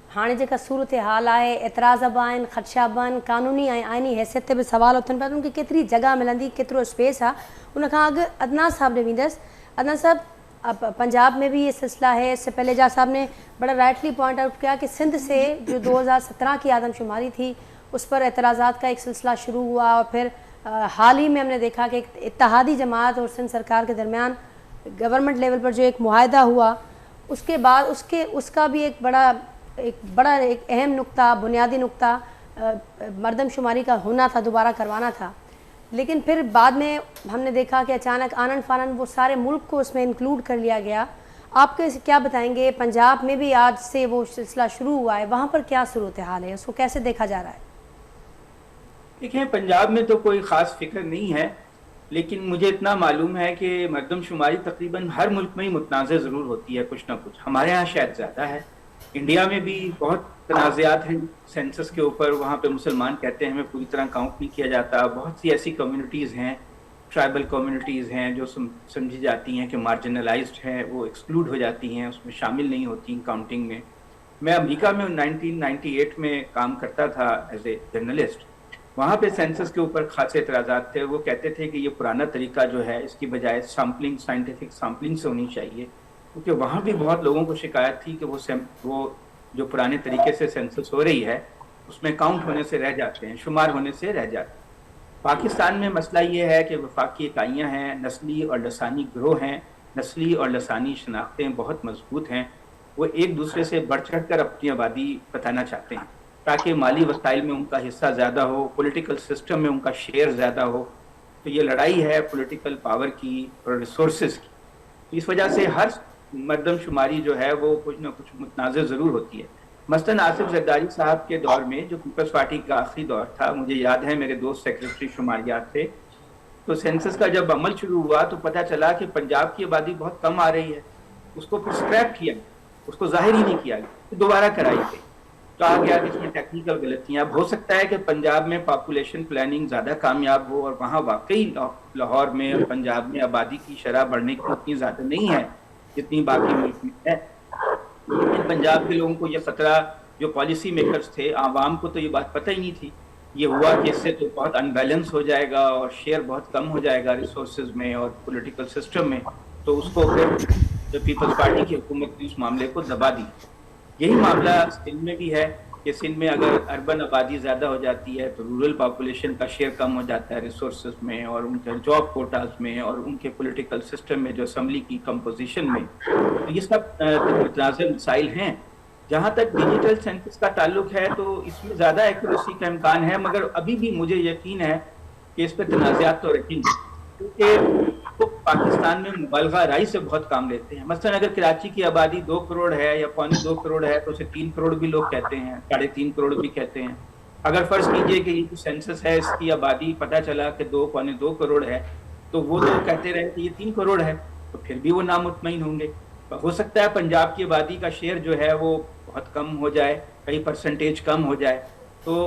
हाणे जेका सूरत हाल आहे, एतिराज़ बि आहिनि, ख़दशा बि आहिनि, कानूनी ऐं आइनी हैसियत ते बि सवाल उथनि पिया, उनखे केतिरी जॻह मिलंदी, केतिरो स्पेस आहे। उनखां अॻु अदनान साहब ॾे वेंदसि। अदनान साहब, पंजाब में भी ये सिलसिला है। इससे पहले एजाज़ साहब ने बड़ा राइटली पॉइंट आउट किया कि सिंध से जो 2017 की आदमशुमारी थी उस पर एतराज़ात का एक सिलसिला शुरू हुआ और फिर हाल ही में हमने देखा कि एक इत्तेहादी जमात और सिंध सरकार के दरमियान गवर्नमेंट लेवल पर जो एक मुआहदा हुआ, उसके बाद उसका भी एक अहम नुक्ता, बुनियादी नुक्ता मरदमशुमारी का होना था, दोबारा करवाना था। लेकिन फिर बाद में हमने देखा कि अचानक आनन फानन वो सारे मुल्क को उसमें इंक्लूड कर लिया गया। आपके क्या बताएंगे, पंजाब में भी आज से वो सिलसिला शुरू हुआ है, वहाँ पर क्या सूरत हाल है, उसको कैसे देखा जा रहा है? देखिए, पंजाब में तो कोई ख़ास फिक्र नहीं है, लेकिन मुझे इतना मालूम है कि मरदमशुमारी तकरीबन हर मुल्क में ही मुतनाज़ ज़रूर होती है कुछ ना कुछ। हमारे यहाँ शायद ज़्यादा है, इंडिया में भी बहुत तनाज़ात हैं सेंसस के ऊपर। वहाँ पे मुसलमान कहते हैं हमें पूरी तरह काउंट नहीं किया जाता। बहुत सी ऐसी कम्युनिटीज़ हैं, ट्राइबल कम्युनिटीज़ हैं जो समझी जाती हैं कि मार्जिनलाइज्ड हैं, वो एक्सक्लूड हो जाती हैं, उसमें शामिल नहीं होती काउंटिंग में। मैं अमेरिका में 1998 में काम करता था एज ए जर्नलिस्ट। वहाँ पे सेंसस के ऊपर खासे एतराज़ात थे। वो कहते थे कि ये पुराना तरीका जो है, इसकी बजाय सैम्पलिंग, साइंटिफिक सैम्पलिंग से होनी चाहिए, क्योंकि वहाँ भी बहुत लोगों को शिकायत थी कि वो जो पुराने तरीके से सेंसस हो रही है उसमें काउंट होने से रह जाते हैं, शुमार होने से रह जाते हैं। पाकिस्तान में मसला ये है कि वफाकी इकाइयाँ हैं, नस्ली और लसानी गिरोह हैं, नस्ली और लसानी शनाख्तें बहुत मजबूत हैं। वो एक दूसरे से बढ़ चढ़ कर अपनी आबादी बताना चाहते हैं ताकि माली वसाइल में उनका हिस्सा ज़्यादा हो, पॉलिटिकल सिस्टम में उनका शेयर ज़्यादा हो। तो ये लड़ाई है पॉलिटिकल पावर की और रिसोर्सेज की। तो इस वजह से हर मरदमशुमारी जो है वो कुछ ना कुछ मुतनाज़ ज़रूर होती है। मसलन आसिफ जरदारी साहब के दौर में, जो पीपल्स पार्टी का आखिरी दौर था, मुझे याद है मेरे दोस्त सेक्रेटरी शुमारियात थे, तो सेंसस का जब अमल शुरू हुआ तो पता चला कि पंजाब की आबादी बहुत कम आ रही है। उसको फिर स्क्रैप किया, उसको जाहिर ही नहीं किया गया, फिर दोबारा कराई गई। कहा गया कि इसमें टेक्निकल गलतियां। अब हो सकता है कि पंजाब में पॉपुलेशन प्लानिंग ज़्यादा कामयाब हो और वहाँ वाकई लाहौर में और पंजाब में आबादी की शरह बढ़ने की उतनी ज़्यादा नहीं है जितनी बाकी मुल्क में है। लेकिन पंजाब के लोगों को ये खतरा, जो पॉलिसी मेकर्स थे, आवाम को तो ये बात पता ही नहीं थी। ये हुआ कि इससे तो बहुत अनबैलेंस हो जाएगा और शेयर बहुत कम हो जाएगा रिसोर्सेज में और पॉलिटिकल सिस्टम में। तो उसको फिर जो पीपल्स पार्टी की हुकूमत ने उस मामले को दबा दी। यही मामला सिंध में भी है कि सिंध में अगर अर्बन आबादी ज़्यादा हो जाती है तो रूरल पॉपुलेशन का शेयर कम हो जाता है रिसोर्सेज में और उनके जॉब कोटाज में और उनके पॉलिटिकल सिस्टम में, जो असम्बली की कंपोजिशन में। तो ये सब मुतनाज़िर मसाइल हैं। जहाँ तक डिजिटल सेंसस का ताल्लुक है तो इसमें ज़्यादा एक्यूरेसी का इम्कान है, मगर अभी भी मुझे यकीन है कि इस पर तनाज़ात तो रहेंगे, क्योंकि तो पाकिस्तान में मुबलगा राय से बहुत काम लेते हैं। मसलन अगर कराची की आबादी 2 करोड़ है या 2.25 करोड़ है तो उसे 3 करोड़ भी लोग कहते हैं, 3.5 करोड़ भी कहते हैं। अगर फर्ज कीजिए कि ये जो सेंसस है इसकी आबादी पता चला कि 2.25 करोड़ है, तो वो लोग कहते रहे कि ये 3 करोड़ है, तो फिर भी वो नामुतमईन होंगे। हो सकता है पंजाब की आबादी का शेयर जो है वो बहुत कम हो जाए, कई परसेंटेज कम हो जाए। तो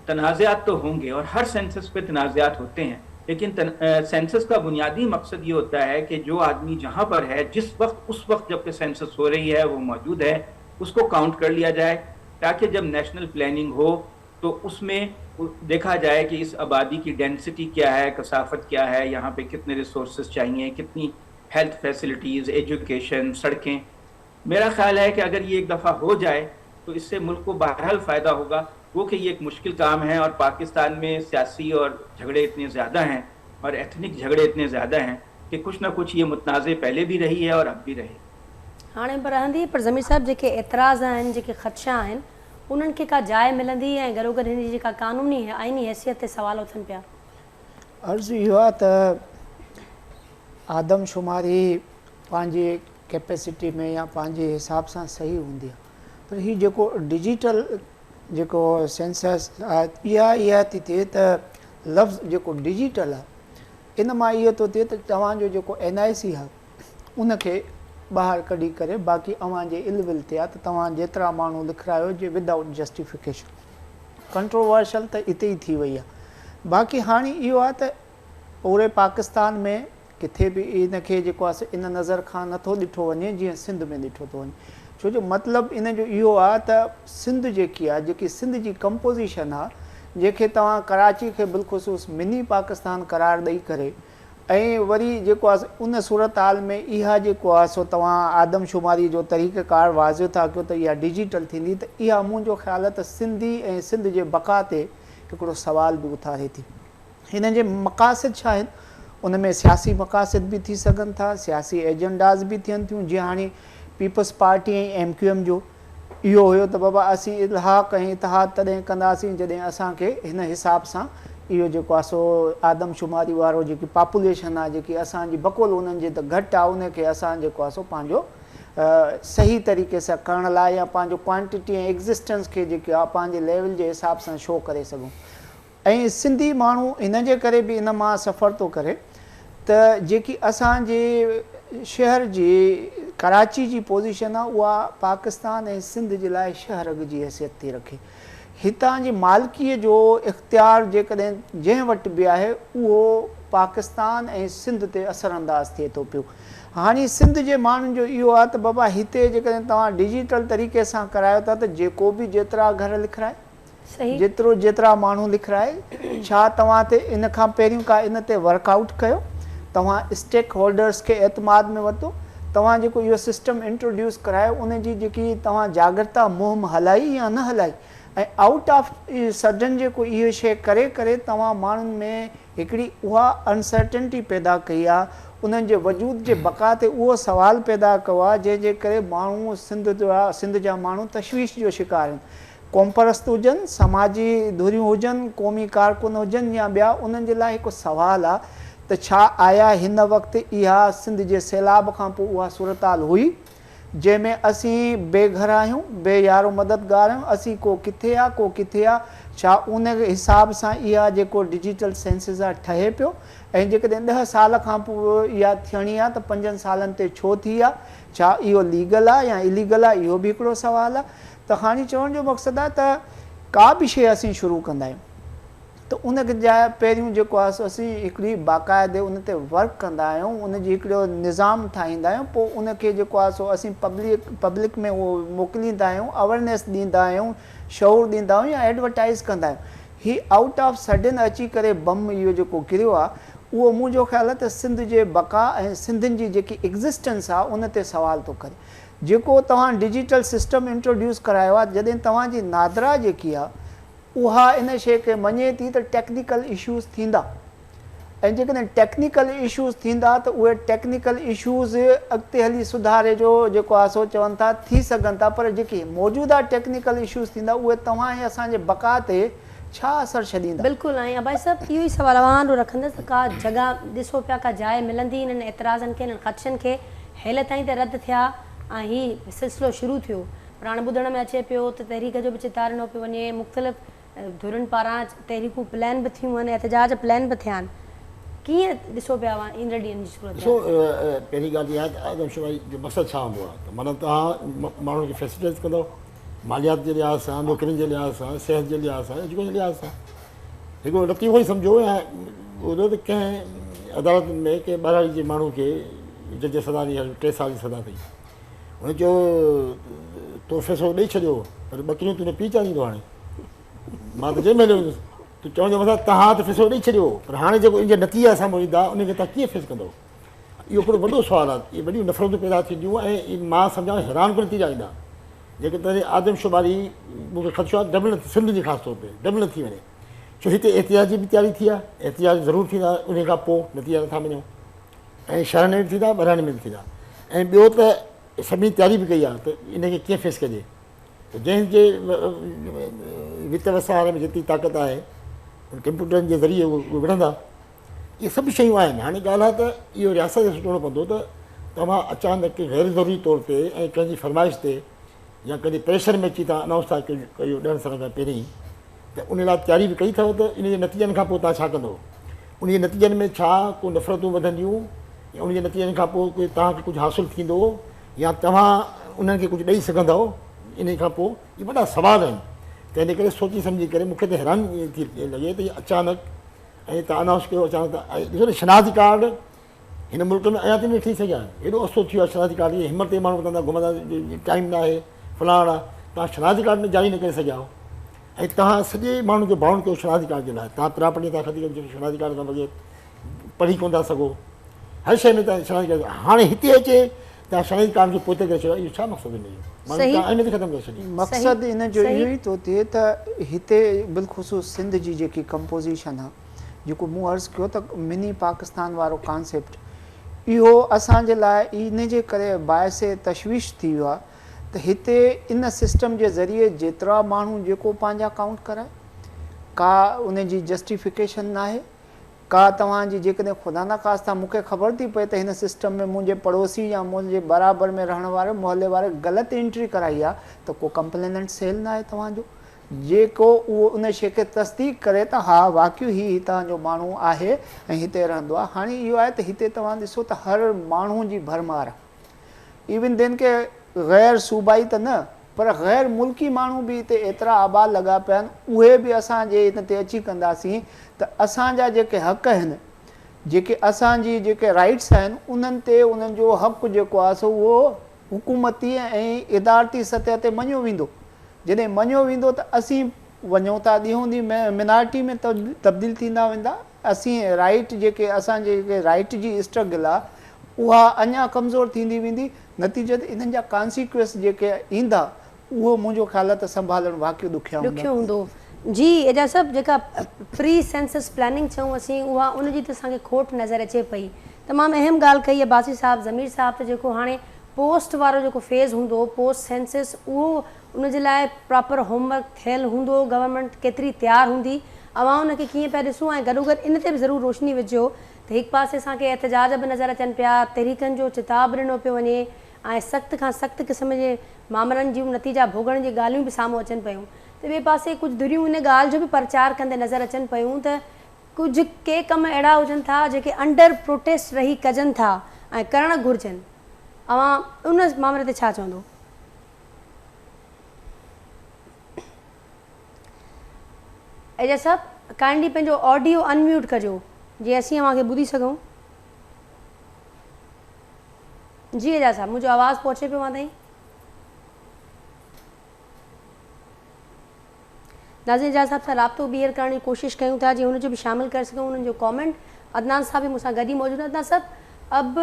तनाज़ात तो होंगे और हर सेंसस पे तनाज़ात होते हैं, लेकिन सेंसस का बुनियादी मकसद ये होता है कि जो आदमी जहाँ पर है, जिस वक्त, उस वक्त जबकि सेंसस हो रही है वो मौजूद है, उसको काउंट कर लिया जाए, ताकि जब नेशनल प्लानिंग हो तो उसमें देखा जाए कि इस आबादी की डेंसिटी क्या है, कसाफत क्या है, यहाँ पे कितने रिसोर्सेज चाहिए, कितनी हेल्थ फैसिलिटीज़, एजुकेशन, सड़कें। मेरा ख्याल है कि अगर ये एक दफ़ा हो जाए तो इससे मुल्क को बहरहाल फ़ायदा होगा। वो कि ये एक मुश्किल काम है और पाकिस्तान में सियासी और झगड़े इतने ज़्यादा हैं और एथनिक झगड़े इतने ज़्यादा हैं कि कुछ ना कुछ ये मुतनाज़े पहले भी रही है और अब भी रहे। हाँ पर रहंदी, पर ज़मीर साहब जेके एतराज़ आहिनि, जेके ख़दशा आहिनि, उन्हनि खे का जाइ मिलंदी ऐं गॾोगॾु हिन जी जेका क़ानूनी है आइनी हैसियत ते सवाल उथनि पिया? अर्ज़ु इहो आहे त आदमशुमारी पंहिंजे कैपेसिटी में या पंहिंजे हिसाब सां सही हूंदी आहे, पर हीउ जेको डिजिटल जेको सेंसस इहा थी थिए त लफ़्ज़ जेको डिजिटल आहे इन मां इहो थो थिए त तव्हांजो जेको NIC आहे उनखे ॿाहिरि कढी करे बाक़ी अव्हांजे इल्विल ते आहे त तव्हां जेतिरा माण्हू लिखायो जे विदाउट जस्टिफिकेशन। कंट्रोवर्शियल त हिते ई थी वई आहे। बाक़ी हाणे इहो आहे त पूरे पाकिस्तान में किथे बि इनखे जेको आहे इन नज़र खां नथो ॾिठो वञे जीअं सिंध में ॾिठो थो वञे। छो जो मतिलबु इन जो इहो आहे त सिंध जेकी आहे, जेकी सिंध जी कंपोज़िशन आहे, जंहिंखे तव्हां कराची खे बिलख़ुसूस मिनी पाकिस्तान करार ॾेई करे ऐं वरी जेको आहे उन सूरत हाल में इहा जेको आहे सो तव्हां आदमशुमारी जो तरीक़ेकार वाज़िह था कयो त इहा डिजिटल थींदी, त इहा मुंहिंजो ख़्यालु आहे त सिंधी ऐं सिंध जे बक़ा ते हिकिड़ो सवाल बि उथारे थी। हिन जे मक़ासिद छा आहिनि? उन में सियासी मक़ासिद बि थी सघनि था, सियासी एजेंडाज़ बि थियनि थियूं। जीअं हाणे पीपल्स पार्टी ऐं MQM जो इहो हुयो त बाबा असीं इल्हाक़ ऐं इतिहाद तॾहिं कंदासीं जॾहिं असांखे हिन हिसाब सां इहो जेको आहे सो आदमशुमारी वारो जेकी पॉपुलेशन आहे, जेकी असांजी बकुल उन्हनि जे त घटि आहे, उनखे असां जेको आहे सो पंहिंजो सही तरीक़े सां करण लाइ या पंहिंजो क्वांटिटी ऐं एग्ज़िस्टेंस खे जेके आहे पंहिंजे लेवल जे हिसाब सां शो करे सघूं। ऐं सिंधी माण्हू इन जे करे बि इन मां सफ़र थो करे त जेकी असांजे शहर जी कराची जी पोज़ीशन आहे उहा पाकिस्तान ऐं सिंध जे लाइ शहर जी हैसियत थी रखे। हितां जी मालिकीअ जो इख़्तियार जेकॾहिं जंहिं वटि बि आहे उहो पाकिस्तान ऐं सिंध ते असरअंदाज़ थिए थो पियो। हाणे सिंध जे माण्हुनि जो इहो आहे त बाबा हिते जेकॾहिं तव्हां डिजिटल तरीक़े सां करायो था त जेको बि जेतिरा घर लिखाए जेतिरा माण्हू लिखाए छा तव्हां ते इन खां पहिरियों का इन ते वर्कआउट कयो, तव्हां स्टेक होल्डर्स खे एतमाद में वरितो, तव्हां जेको इहो सिस्टम इंट्रोड्यूस करायो उन जी जेकी तव्हां जागृता मुहिम हलाई या न हलाई, ऐं आउट ऑफ सडन जेको इहो शइ करे करे तव्हां माण्हुनि में हिकिड़ी उहा अनसर्टेनिटी पैदा कई आहे, उन्हनि जे वजूद जे बक़ा ते उहो सवाल पैदा कयो आहे जंहिंजे करे माण्हू सिंध जा माण्हू तशवीश जो शिकार आहिनि। क़ौम परस्त हुजनि, समाजी धुरियूं हुजनि, क़ौमी कारकुन हुजनि या ॿिया, उन्हनि जे लाइ हिकु सुवालु आहे त छा आया हिन वक़्तु इहा सिंध जे सैलाब खां पोइ उहा सूरताल हुई जंहिंमें असीं बेघर आहियूं, बेयारो मददगार आहियूं, असीं को किथे आहे को किथे आहे, छा उन हिसाब सां इहा जेको डिजिटल सेंसिस आहे ठहे पियो, ऐं जेकॾहिं 10 साल खां पोइ इहा थियणी आहे त 5 सालनि ते छो थी आहे, छा इहो लीगल आहे या इलीगल आहे, इहो बि हिकिड़ो सुवालु आहे। त हाणे चवण जो मक़सदु आहे त का बि शइ असीं शुरू कंदा आहियूं त उन जा पहिरियों जेको आहे असीं हिकिड़ी बाक़ाइदे उन ते वर्क कंदा आहियूं, उन जी हिकिड़ो निज़ाम ठाहींदा आहियूं, पोइ उनखे जेको आहे सो असीं पब्लिक में उहो मोकिलींदा आहियूं, अवेयरनेस ॾींदा आहियूं, शौर ॾींदा आहियूं या एडवर्टाइज़ कंदा आहियूं। ही आउट ऑफ सडन अची करे बम इहो जेको किरियो आहे उहो मुंहिंजो ख़्यालु आहे त सिंध जे बक़ा ऐं सिंधियुनि जी जेकी एग्ज़िस्टेंस आहे उन ते सवाल थो करे। जेको तव्हां डिजिटल सिस्टम इंट्रोड्यूस करायो आहे, जॾहिं तव्हांजी नादरा जेकी आहे उहा इन शइ खे मञे थी त टेक्निकल इशूज़ थींदा, ऐं जेकॾहिं टेक्निकल इशूज़ थींदा त उहे टेक्निकल इशूज़ अॻिते हली सुधारे जो जेको आहे सो चवनि था थी सघनि था, पर जेके मौजूदा टेक्निकल इशूज़ थींदा उहे तव्हां ऐं असांजे बक़ा ते छा असरु छॾींदा? बिल्कुलु। ऐं अबाई साहिबु इहो ई सुवाल वांदो रखंदसि, का जॻह ॾिसो पिया का जाइ मिलंदी इन्हनि एतिराज़नि खे, इन्हनि ख़दशनि खे, हेल ताईं त रद्द थिया ऐं हीउ सिलसिलो शुरू थियो, पर हाणे ॿुधण में अचे पियो त तहरीक जो बि चितारिनो पियो वञे, मुख़्तलिफ़ धुरियुनि पारां तहरीकूं प्लान बि थियूं आहिनि, एहतजाज प्लान बि थिया आहिनि, कीअं ॾिसो पिया ईंदड़ ॾींहंनि जी सूरत? ॾिसो, पहिरीं ॻाल्हि इहा आहे त आदमशुमारी जो मक़सदु छा हूंदो आहे, त माना तव्हां माण्हुनि खे फैसिलिटेट कंदव, मालियात जे लिहाज़ सां, नौकिरियुनि जे लिहाज़ सां, सिहत जे लिहाज़ सां, एजुकेशन जे लिहाज़ सां। हिकिड़ो लतीफ़ो ई सम्झो ऐं ॿुधो त कंहिं अदालतुनि में कंहिं ॿाहिरि जे माण्हू खे जज सज़ा ॾिनी, 3 साल जी सज़ा अथई, हुन चयो तो फ़ैसिलो ॾेई छॾियो पर ॿकरियूं तुंहिंजो पीउ चालींदो, हाणे मां त जंहिं महिल तूं चवण जो मतिलबु तव्हां त फ़ैसिलो ॾेई छॾियो, पर हाणे जेको इन जा नतीजा साम्हूं ईंदा उनखे तव्हां कीअं फेस कंदव? इहो हिकिड़ो वॾो सुवालु आहे। इहे वॾियूं नफ़रतूं पैदा थींदियूं ऐं मां सम्झां हैरान कोन नतीजा ईंदा जेके तॾहिं आदमशुमारी मूंखे ख़दशो आहे डबल सिंध जी ख़ासि तौर ते डबल थी वञे, छो हिते एहतियात जी बि तयारी थी आहे, एहतियात ज़रूरु थींदा, उन खां पोइ नतीजा नथा वञूं, ऐं शहरनि में बि थींदा, ॿाहिरि में बि थींदा, ऐं ॿियो त सभिनी तयारी बि कई आहे त इनखे कीअं फेस कजे, त जंहिंजे वित वसारे में जेतिरी ताक़त आहे कंप्यूटरनि जे ज़रिए उहे विढ़ंदा, इहे सभु शयूं आहिनि। हाणे ॻाल्हि आहे त इहो रियासत खे सोचणो पवंदो त तव्हां अचानक गैर ज़रूरी तौर ते ऐं कंहिंजी फरमाइश ते या कॾहिं प्रेशर में अची तव्हां अनाउंस था कयो 10 साल खां पहिरीं, त उन लाइ तयारी बि कई अथव, त इन जे नतीजनि खां पोइ तव्हां छा कंदव? उन जे नतीजनि में छा को नफ़रतूं वधंदियूं या उन जे नतीजनि खां पोइ कोई तव्हांखे कुझु हासिलु थींदो या तव्हां उन्हनि खे कुझु ॾेई सघंदव? इन खां पोइ इहे वॾा सवाल आहिनि। त इन करे सोची सम्झी करे मूंखे त हैरान थी लॻे त इहे अचानक ऐं तव्हां अनाउंस कयो अचानक, ॾिसो न शनाख़ती कार्ड हिन मुल्क में अञा ताईं न थी सघिया आहिनि, हेॾो असो थी वियो आहे शनाख़ती कार्ड जी हिमत ते माण्हू वधंदा घुमंदा, टाइम न आहे फलाण आहे, तव्हां शनाख़ती कार्ड में जारी न करे सघिया आहियो, ऐं तव्हां सॼे माण्हू खे बाउंड कयो शनाख़ती कार्ड जे लाइ, तव्हां प्रॉपर्टी था ख़रीद कयो शनाख़ती कार्ड खां बग़ैर, पढ़ी कोन था सघो, हर शइ में तव्हां शनाख़ती कार्ड, हाणे हिते अचे तव्हां शनाख़ती कार्ड खे पोते करे छॾियो, इहो छा मक़सदु इन जो? माण्हू ख़तमु करे छॾी। मक़सदु इन जो इहो ई थो थिए त हिते बिलख़ुसूस सिंध जी जेकी कंपोज़िशन आहे, जेको मूं अर्ज़ु कयो त मिनी पाकिस्तान वारो कॉन्सेप्ट, इहो असांजे लाइ इन जे करे बाहिसे तशवीश थी वियो आहे त हिते इन सिस्टम जे ज़रिए जेतिरा माण्हू जेको पंहिंजा काउंट कराए, का उन जी जस्टिफिकेशन न आहे, का तव्हांजी जेकॾहिं ख़ुदा न ख़ास्ता मूंखे ख़बर थी पए त हिन सिस्टम में मुंहिंजे पड़ोसी या मुंहिंजे बराबरि में रहण वारे मोहल्ले वारे ग़लति एंट्री कराई आहे त को कंप्लेनेंट सेल न आहे तव्हांजो जेको उहो उन शइ खे तस्दीक करे त हा वाक़ई ही तव्हांजो माण्हू आहे ऐं हिते रहंदो आहे। हाणे इहो आहे त हिते तव्हां ॾिसो त हर माण्हू जी भरमार आहे, इवन देन के ग़ैर सूबाई त न पर ग़ैर मुल्की माण्हू बि हिते एतिरा आबाद लॻा पिया आहिनि। उहे बि असांजे हिन ते अची कंदासीं त असांजा जेके हक़ आहिनि, जेके असांजी जेके राइट्स आहिनि, उन्हनि ते उन्हनि जो हक़ु जेको आहे सो उहो हुकूमती ऐं इदारती सतह ते मञियो वेंदो। जॾहिं मञियो वेंदो त असीं वञूं था ॾींहों ॾींहुं मिनारिटी में तब्दील थींदा वेंदा। असीं राइट जेके असांजे जेके राइट जी स्ट्रगल आहे उहा अञा कमज़ोर थींदी वेंदी। नतीजे ते इन्हनि जा कॉन्सिक्वेंस जेके ईंदा उहो मुंहिंजो ख़्याल आहे त संभालणु वाक़ई ॾुखिया हूंदो। जी एजाज साहब, जेका प्री सेंसस प्लानिंग चऊं असीं, उहा उनजी त असांखे खोट नज़र अचे पई। तमामु अहम ॻाल्हि कई आहे बासी साहब, ज़मीर साहब, त जेको हाणे पोस्ट वारो जेको फेज़ हूंदो पोस्ट सेंसस, उहो उनजे लाइ प्रॉपर होमवर्क थियलु हूंदो, गवर्नमेंट केतिरी तयारु हूंदी, अवां उनखे कीअं पिया ॾिसूं, ऐं गॾोगॾु इन ते बि ज़रूरु रोशनी विझो त हिकु पासे असांखे एहतजाज बि नज़र अचनि पिया, तहरीकनि जो चिताब ॾिनो पियो वञे ऐं सख़्त खां सख़्तु क़िस्म जे मामलनि जूं नतीजा भोगण जी ॻाल्हियूं बि साम्हूं अचनि पियूं। त ॿिए पासे कुझु धुरियूं इन ॻाल्हि जो बि प्रचार कंदे नज़र अचनि पियूं त कुझु के कम अहिड़ा हुजनि था जेके अंडर प्रोटेस्ट रही कजनि था ऐं करणु घुरिजनि। अवां उन मामले ते छा चवंदो? एजाज साहब, काइंडली पंहिंजो ऑडियो अनम्यूट कजो जीअं असीं अव्हांखे ॿुधी सघूं। जी एजाज साहब, मुंहिंजो आवाज़ पहुचे पियो मां ताईं? नाज़रीन, एजाज साहब सां राब्तो ॿीहर करण जी कोशिशि कयूं था जीअं हुनजो बि शामिलु करे सघूं उन्हनि जो कॉमेंट। अदनान साहब भी मुझसे गदी मौजूद है। अदनान साहब, अब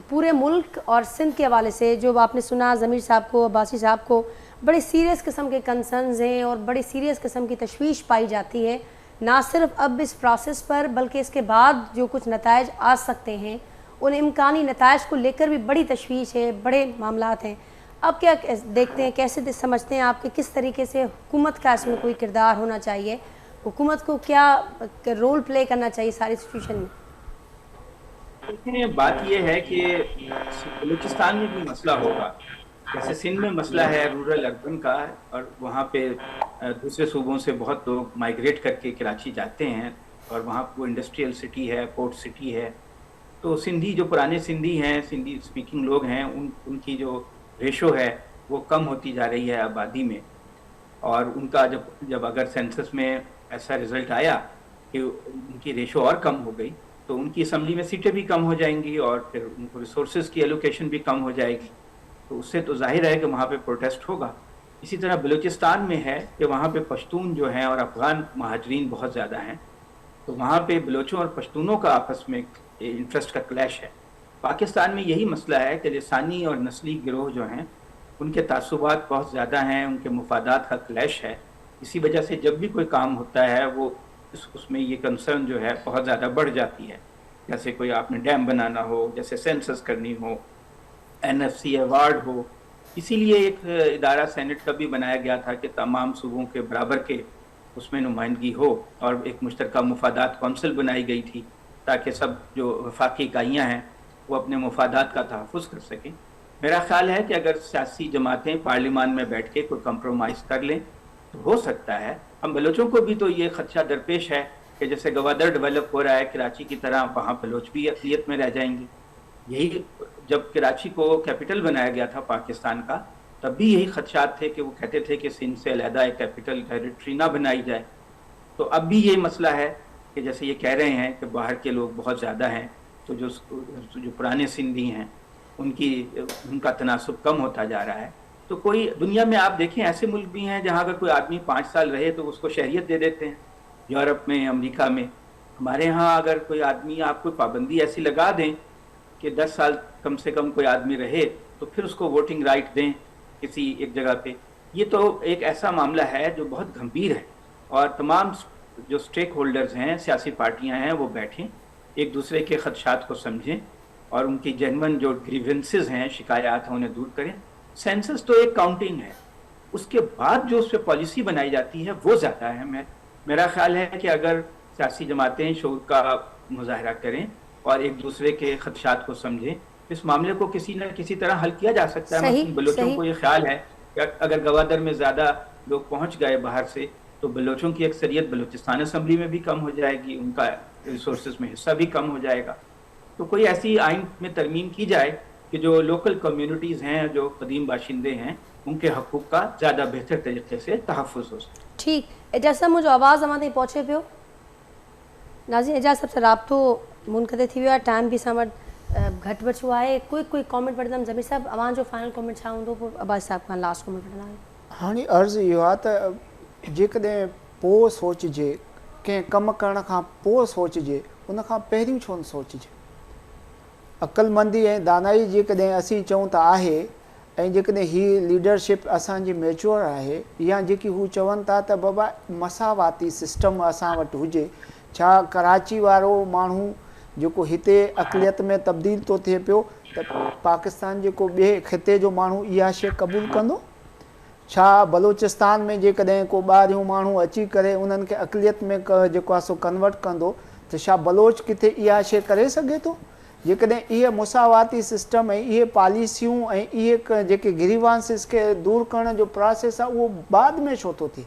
पूरे मुल्क और सिंध के हवाले से जो आपने सुना ज़मीर साहब को, अब्बासी साहब को, बड़े सीरियस किस्म के कंसर्न्स हैं और बड़ी सीरियस किस्म की तशवीश पाई जाती है, ना सिर्फ अब इस प्रोसेस पर बल्कि इसके बाद जो कुछ नतायज आ सकते हैं उन इम्कानी नतायज को लेकर भी बड़ी तशवीश है, बड़े मामलात हैं। अब क्या देखते हैं, कैसे समझते हैं आप कि किस तरीके से हुकूमत का इसमें कोई किरदार होना चाहिए, हुकूमत को क्या रोल प्ले करना चाहिए सारी सिचुएशन में? देखिए, बात यह है कि बलूचिस्तान में भी मसला होगा, जैसे सिंध में मसला है रूरल अर्बन का, और वहाँ पे दूसरे सूबों से बहुत लोग माइग्रेट करके कराची जाते हैं और वहाँ वो इंडस्ट्रियल सिटी है, पोर्ट सिटी है। तो सिंधी जो पुराने सिंधी हैं, सिंधी स्पीकिंग लोग हैं, उनकी जो रेशो है वो कम होती जा रही है आबादी में। और उनका जब अगर सेंसस में ऐसा रिजल्ट आया कि उनकी रेशो और कम हो गई तो उनकी असम्बली में सीटें भी कम हो जाएंगी और फिर उनको रिसोर्सेज की एलोकेशन भी कम हो जाएगी। तो उससे तो जाहिर है कि वहाँ पे प्रोटेस्ट होगा। इसी तरह बलूचिस्तान में है कि वहाँ पे पश्तून जो हैं और अफ़गान महाजरीन बहुत ज़्यादा हैं, तो वहाँ पे बलोचों और पश्तूनों का आपस में इंटरेस्ट का क्लैश है। पाकिस्तान में यही मसला है कि लिसानी और नस्ली गिरोह जो हैं उनके तासुबात बहुत ज़्यादा हैं, उनके मुफादात का क्लैश है। इसी वजह से जब भी कोई काम होता है वो उसमें ये कंसर्न जो है बहुत ज़्यादा बढ़ जाती है। जैसे कोई आपने डैम बनाना हो, जैसे सेंसस करनी हो, NFC अवार्ड हो। इसीलिए एक इदारा सेनेट का भी बनाया गया था कि तमाम सूबों के बराबर के उसमें नुमाइंदगी हो, और एक मुश्तरका मुफादात कौंसिल बनाई गई थी ताकि सब जो वफाकी इकाइयाँ हैं वो अपने मुफादात का तहफ़्फ़ुज़ कर सकें। मेरा ख़्याल है कि अगर सियासी जमातें पार्लियामान में बैठ के कोई कंप्रोमाइज़ कर लें तो हो सकता है। हम बलोचों को भी तो ये खदशा दरपेश है कि जैसे गवादर डेवलप हो रहा है कराची की तरह, वहाँ बलोच भी अक़लियत में रह जाएंगे। यही जब कराची को कैपिटल बनाया गया था पाकिस्तान का, तब भी यही खदशात थे कि वो कहते थे कि सिंध से अलहदा एक कैपिटल टेरिटरी ना बनाई जाए। तो अब भी ये मसला है कि जैसे ये कह रहे हैं कि बाहर के लोग बहुत ज़्यादा हैं, तो जो पुराने सिंधी हैं उनका तनासुब कम होता जा रहा है। तो कोई दुनिया में आप देखें ऐसे मुल्क भी हैं जहाँ अगर कोई आदमी 5 साल रहे तो उसको शहरियत दे देते हैं, यूरोप में, अमेरिका में। हमारे यहाँ अगर कोई आदमी, आप कोई पाबंदी ऐसी लगा दें कि 10 साल कम से कम कोई आदमी रहे तो फिर उसको वोटिंग राइट दें किसी एक जगह पे। ये तो एक ऐसा मामला है जो बहुत गंभीर है, और तमाम जो स्टेक होल्डर्स हैं, सियासी पार्टियां हैं, वो बैठें, एक दूसरे के खदशात को समझें और उनकी जेन्युइन जो ग्रीवेंसेस हैं, शिकायत हैं, उन्हें दूर करें। सेंसस तो एक काउंटिंग है, उसके बाद जो उस पर पॉलिसी बनाई जाती है वो ज़्यादा अहम है। मेरा ख्याल है कि अगर सियासी जमातें शऊर का मुजाहरा करें और एक दूसरे के खदशात को समझें। इस मामले को किसी न किसी तरह हल किया जा सकता है। मसलन बलोचों को ये ख्याल है कि अगर गवादर में ज़्यादा लोग पहुंच गए बाहर से तो बलोचों की अक्सरियत बलूचिस्तान असम्बली में भी कम हो जाएगी, उनका रिसोर्सेज में हिस्सा भी कम हो जाएगा। तो कोई ऐसी आइन में तरमीम की जाए कि जो लोकल कम्युनिटीज़ हैं, जो कदीम बाशिंदे हैं, उनके हकूक़ का ज़्यादा बेहतर तरीके से तहफ़्फ़ुज़ हो सके। ठीक, एजाज साहब मुझे आवाज़ अवां ताईं पहुचे पियो। नाज़रीन, एजाज साहब सां राब्तो मुनक़िद थी वियो आहे, टाइम भी असां वटि घटि बचियो आहे। क्विक कॉमेंट वठंदमि। ज़मीर साहब, अवां जो फाइनल कॉमेंट छा हूंदो? पोइ अब्बास साहब खां लास्ट कॉमेंट वठंदा आहियूं। हाणे अर्ज़ु इहो आहे त जेकॾहिं पोइ सोचिजे, कंहिं कमु करण खां पोइ सोचिजे, उन खां पहिरियों छो न सोचिजे। अक़लमंदी ऐं दानाई जेकॾहिं असीं चऊं त आहे, ऐं जेकॾहिं हीअ लीडरशिप असांजी मैच्योर आहे, या जेकी हू चवनि था त बाबा मसावाती सिस्टम असां वटि हुजे। छा कराची वारो माण्हू जेको हिते अक़लियत में तब्दील थो थिए पियो, त पाकिस्तान जेको ॿिए ख़िते जो माण्हू इहा शइ क़बूल कंदो? छा बलूचिस्तान में जेकॾहिं को ॿाहिरियों माण्हू अची करे उन्हनि खे अक़लियत में जेको आहे सो कन्वर्ट कंदो, त छा बलोच किथे इहा शइ करे सघे थो? जेकॾहिं इहे मुसावाती सिस्टम ऐं इहे पॉलिसियूं ऐं इहे जेके ग्रीवांसिस खे दूरि करण जो प्रोसेस आहे, उहो बाद में छो थो थिए?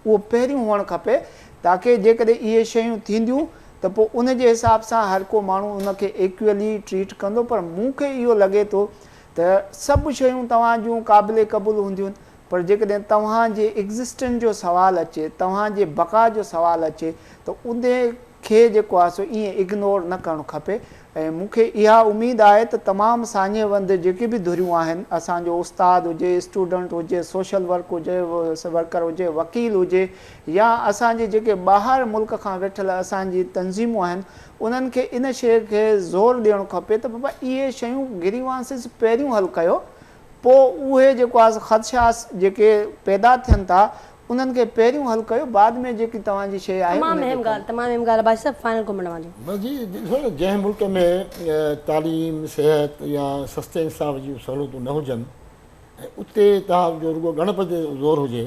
उहो पहिरियों हुअणु खपे, ताकी जेकॾहिं इहे शयूं थींदियूं त पोइ उन जे हिसाब सां हर को माण्हू उनखे इक्वली ट्रीट कंदो। पर मूंखे इहो लॻे थो त सभु शयूं तव्हां जूं क़ाबिले क़बूल हूंदियूं आहिनि, पर जेकॾहिं तव्हांजे एग्ज़िस्टेंस जो सुवालु अचे, तव्हांजे बक़ा जो सुवालु अचे, त उन खे जेको आहे सो ईअं इग्नोर न करणु खपे। ऐं मूंखे इहा उमेदु आहे त तमामु सान्यवंद जेके बि धुरियूं आहिनि, असांजो उस्ताद हुजे, स्टूडेंट हुजे, सोशल वर्क हुजे, वर्कर हुजे, वकील हुजे, या असांजे जेके ॿाहिरि मुल्क खां वेठल असांजी तंज़ीमूं आहिनि, उन्हनि खे इन शइ खे ज़ोर ॾियणु खपे त बाबा इहे शयूं ग्रीवांसिस पहिरियों हल कयो, पोइ उहे जेको आहे ख़दशास जेके पैदा थियनि था उन्हनि खे पहिरियों हल कयो, बाद में जेकी तव्हांजी शइ आहे। तमामु अहम ॻाल्हि। भाई साहब, फाइनल कॉमेंट तव्हांजो। बस जी, ॾिसो न, जंहिं मुल्क में तालीम, सिहत या सस्ते इंसाफ़ जी सहूलियतूं न हुजनि, ऐं उते तव्हांजो रुॻो गणपति ते ज़ोर हुजे,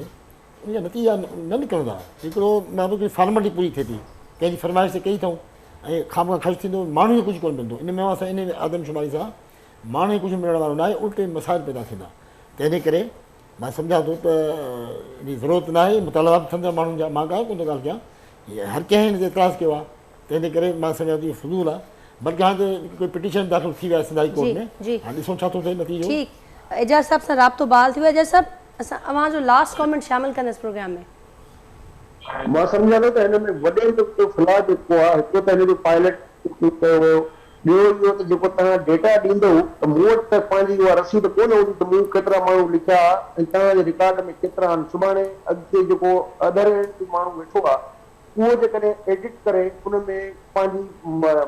उनजा नतीजा न निकिरंदा। हिकिड़ो माण्हू फॉर्मेलिटी पूरी थिए थी, कंहिंजी फरमाइश ते कई अथऊं ऐं खां ख़र्चु थींदो, माण्हू खे कुझु कोन मिलंदो। इन में असां इन आदमशुमारी सां माण्हू खे कुझु मिलण वारो न आहे, उल्टे मसाइल पैदा थींदा। तंहिंजे करे मां सम्झां थो त इन ज़रूरत न आहे मुतालबा थींदड़ माण्हुनि जा। मां कोन थो ॻाल्हि कयां, हर कंहिं हिन ते एतिराज़ु कयो आहे, तंहिंजे करे मां सम्झां थो इहो फज़ूल आहे। बल्कि हाणे त कोई पिटीशन दाख़िल थी विया सिंध हाई कोर्ट में, हाणे ॾिसूं छा थो थिए नतीजो। ठीकु, एजाज साहब सां राब्तो बहाल थी वियो। एजाज साहब, असां अवां जो लास्ट कॉमेंट शामिल कंदसि प्रोग्राम में। मां सम्झां थो त हिन में वॾे जो फिलहाल जेको आहे, हिकिड़ो त हिन जो पायलट कयो वियो, ॿियो इहो त जेको तव्हां डेटा ॾींदो त मूं वटि त पंहिंजी उहा रसीद कोन हूंदी त मूं केतिरा माण्हू लिखिया ऐं तव्हांजे रिकॉर्ड में केतिरा आहिनि। सुभाणे अॻिते जेको अदर एंड माण्हू वेठो आहे, उहो जेकॾहिं एडिट करे उन में पंहिंजी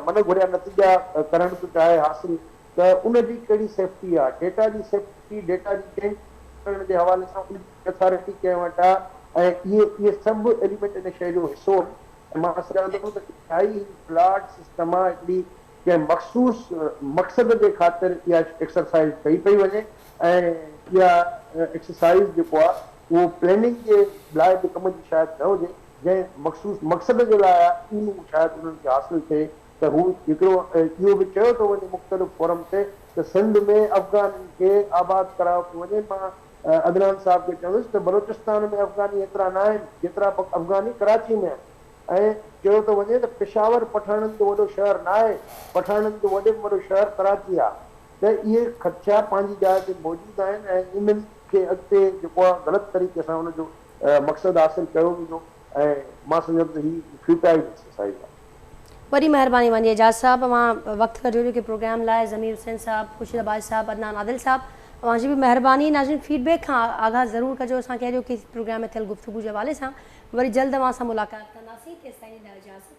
मन घुरिया नतीजा करणु थो चाहे हासिल, त उनजी कहिड़ी सेफ्टी आहे? डेटा जी सेफ्टी, डेटा जी चेंज करण जे हवाले सां उनजी अथॉरिटी कंहिं वटि आहे, ऐं इहे सभु एलिमेंट इन शइ जो हिसो आहिनि। मां सम्झां थो त इलाही फ्लॉड सिस्टम आहे, हिकिड़ी कंहिं मख़सूस मक़सद जे ख़ातिर इहा एक्सरसाइज़ कई पई वञे, ऐं इहा एक्सरसाइज़ जेको आहे उहो प्लैनिंग जे लाइ बि कम जी शायदि न हुजे, जंहिं मख़सूस मक़सद जे लाइ आहे उहो शायदि उन्हनि खे हासिलु थिए। त हू हिकिड़ो इहो बि चयो थो वञे मुख़्तलिफ़ फोरम ते त सिंध में अफ़गाननि खे आबाद करायो थो वञे। मां अदनान साहब खे चवंदुसि त बलोचिस्तान में अफ़गानी एतिरा न आहिनि जेतिरा अफ़गानी कराची में आहिनि, ऐं चयो थो वञे त पेशावर पठाणनि जो वॾो शहर न आहे, पठाणनि जो वॾे में वॾो शहर कराची आहे। त इहे ख़दशा पंहिंजी जाइ ते मौजूदु आहिनि, ऐं इन्हनि खे अॻिते जेको आहे ग़लति तरीक़े सां हुनजो मक़सदु हासिलु कयो वेंदो, ऐं मां सम्झां थो हीअ फ्यूटाइल एक्सरसाइज़ आहे। वॾी महिरबानी मुंहिंजी एजाज साहब, मां वक़्तु कढियो के प्रोग्राम लाइ। ज़मीर हुसैन साहब, खुर्शीद अब्बास साहब, अदनान आदिल साहब, तव्हांजी बि महिरबानी। नाज़रीन, फीडबैक खां आगाह ज़रूरु कजो असांखे जो कि प्रोग्राम में थियल गुफ़्तगू जे हवाले सां। वरी जल्द अवां सां मुलाक़ात कंदासीं। तेसिताईं इजाज़त।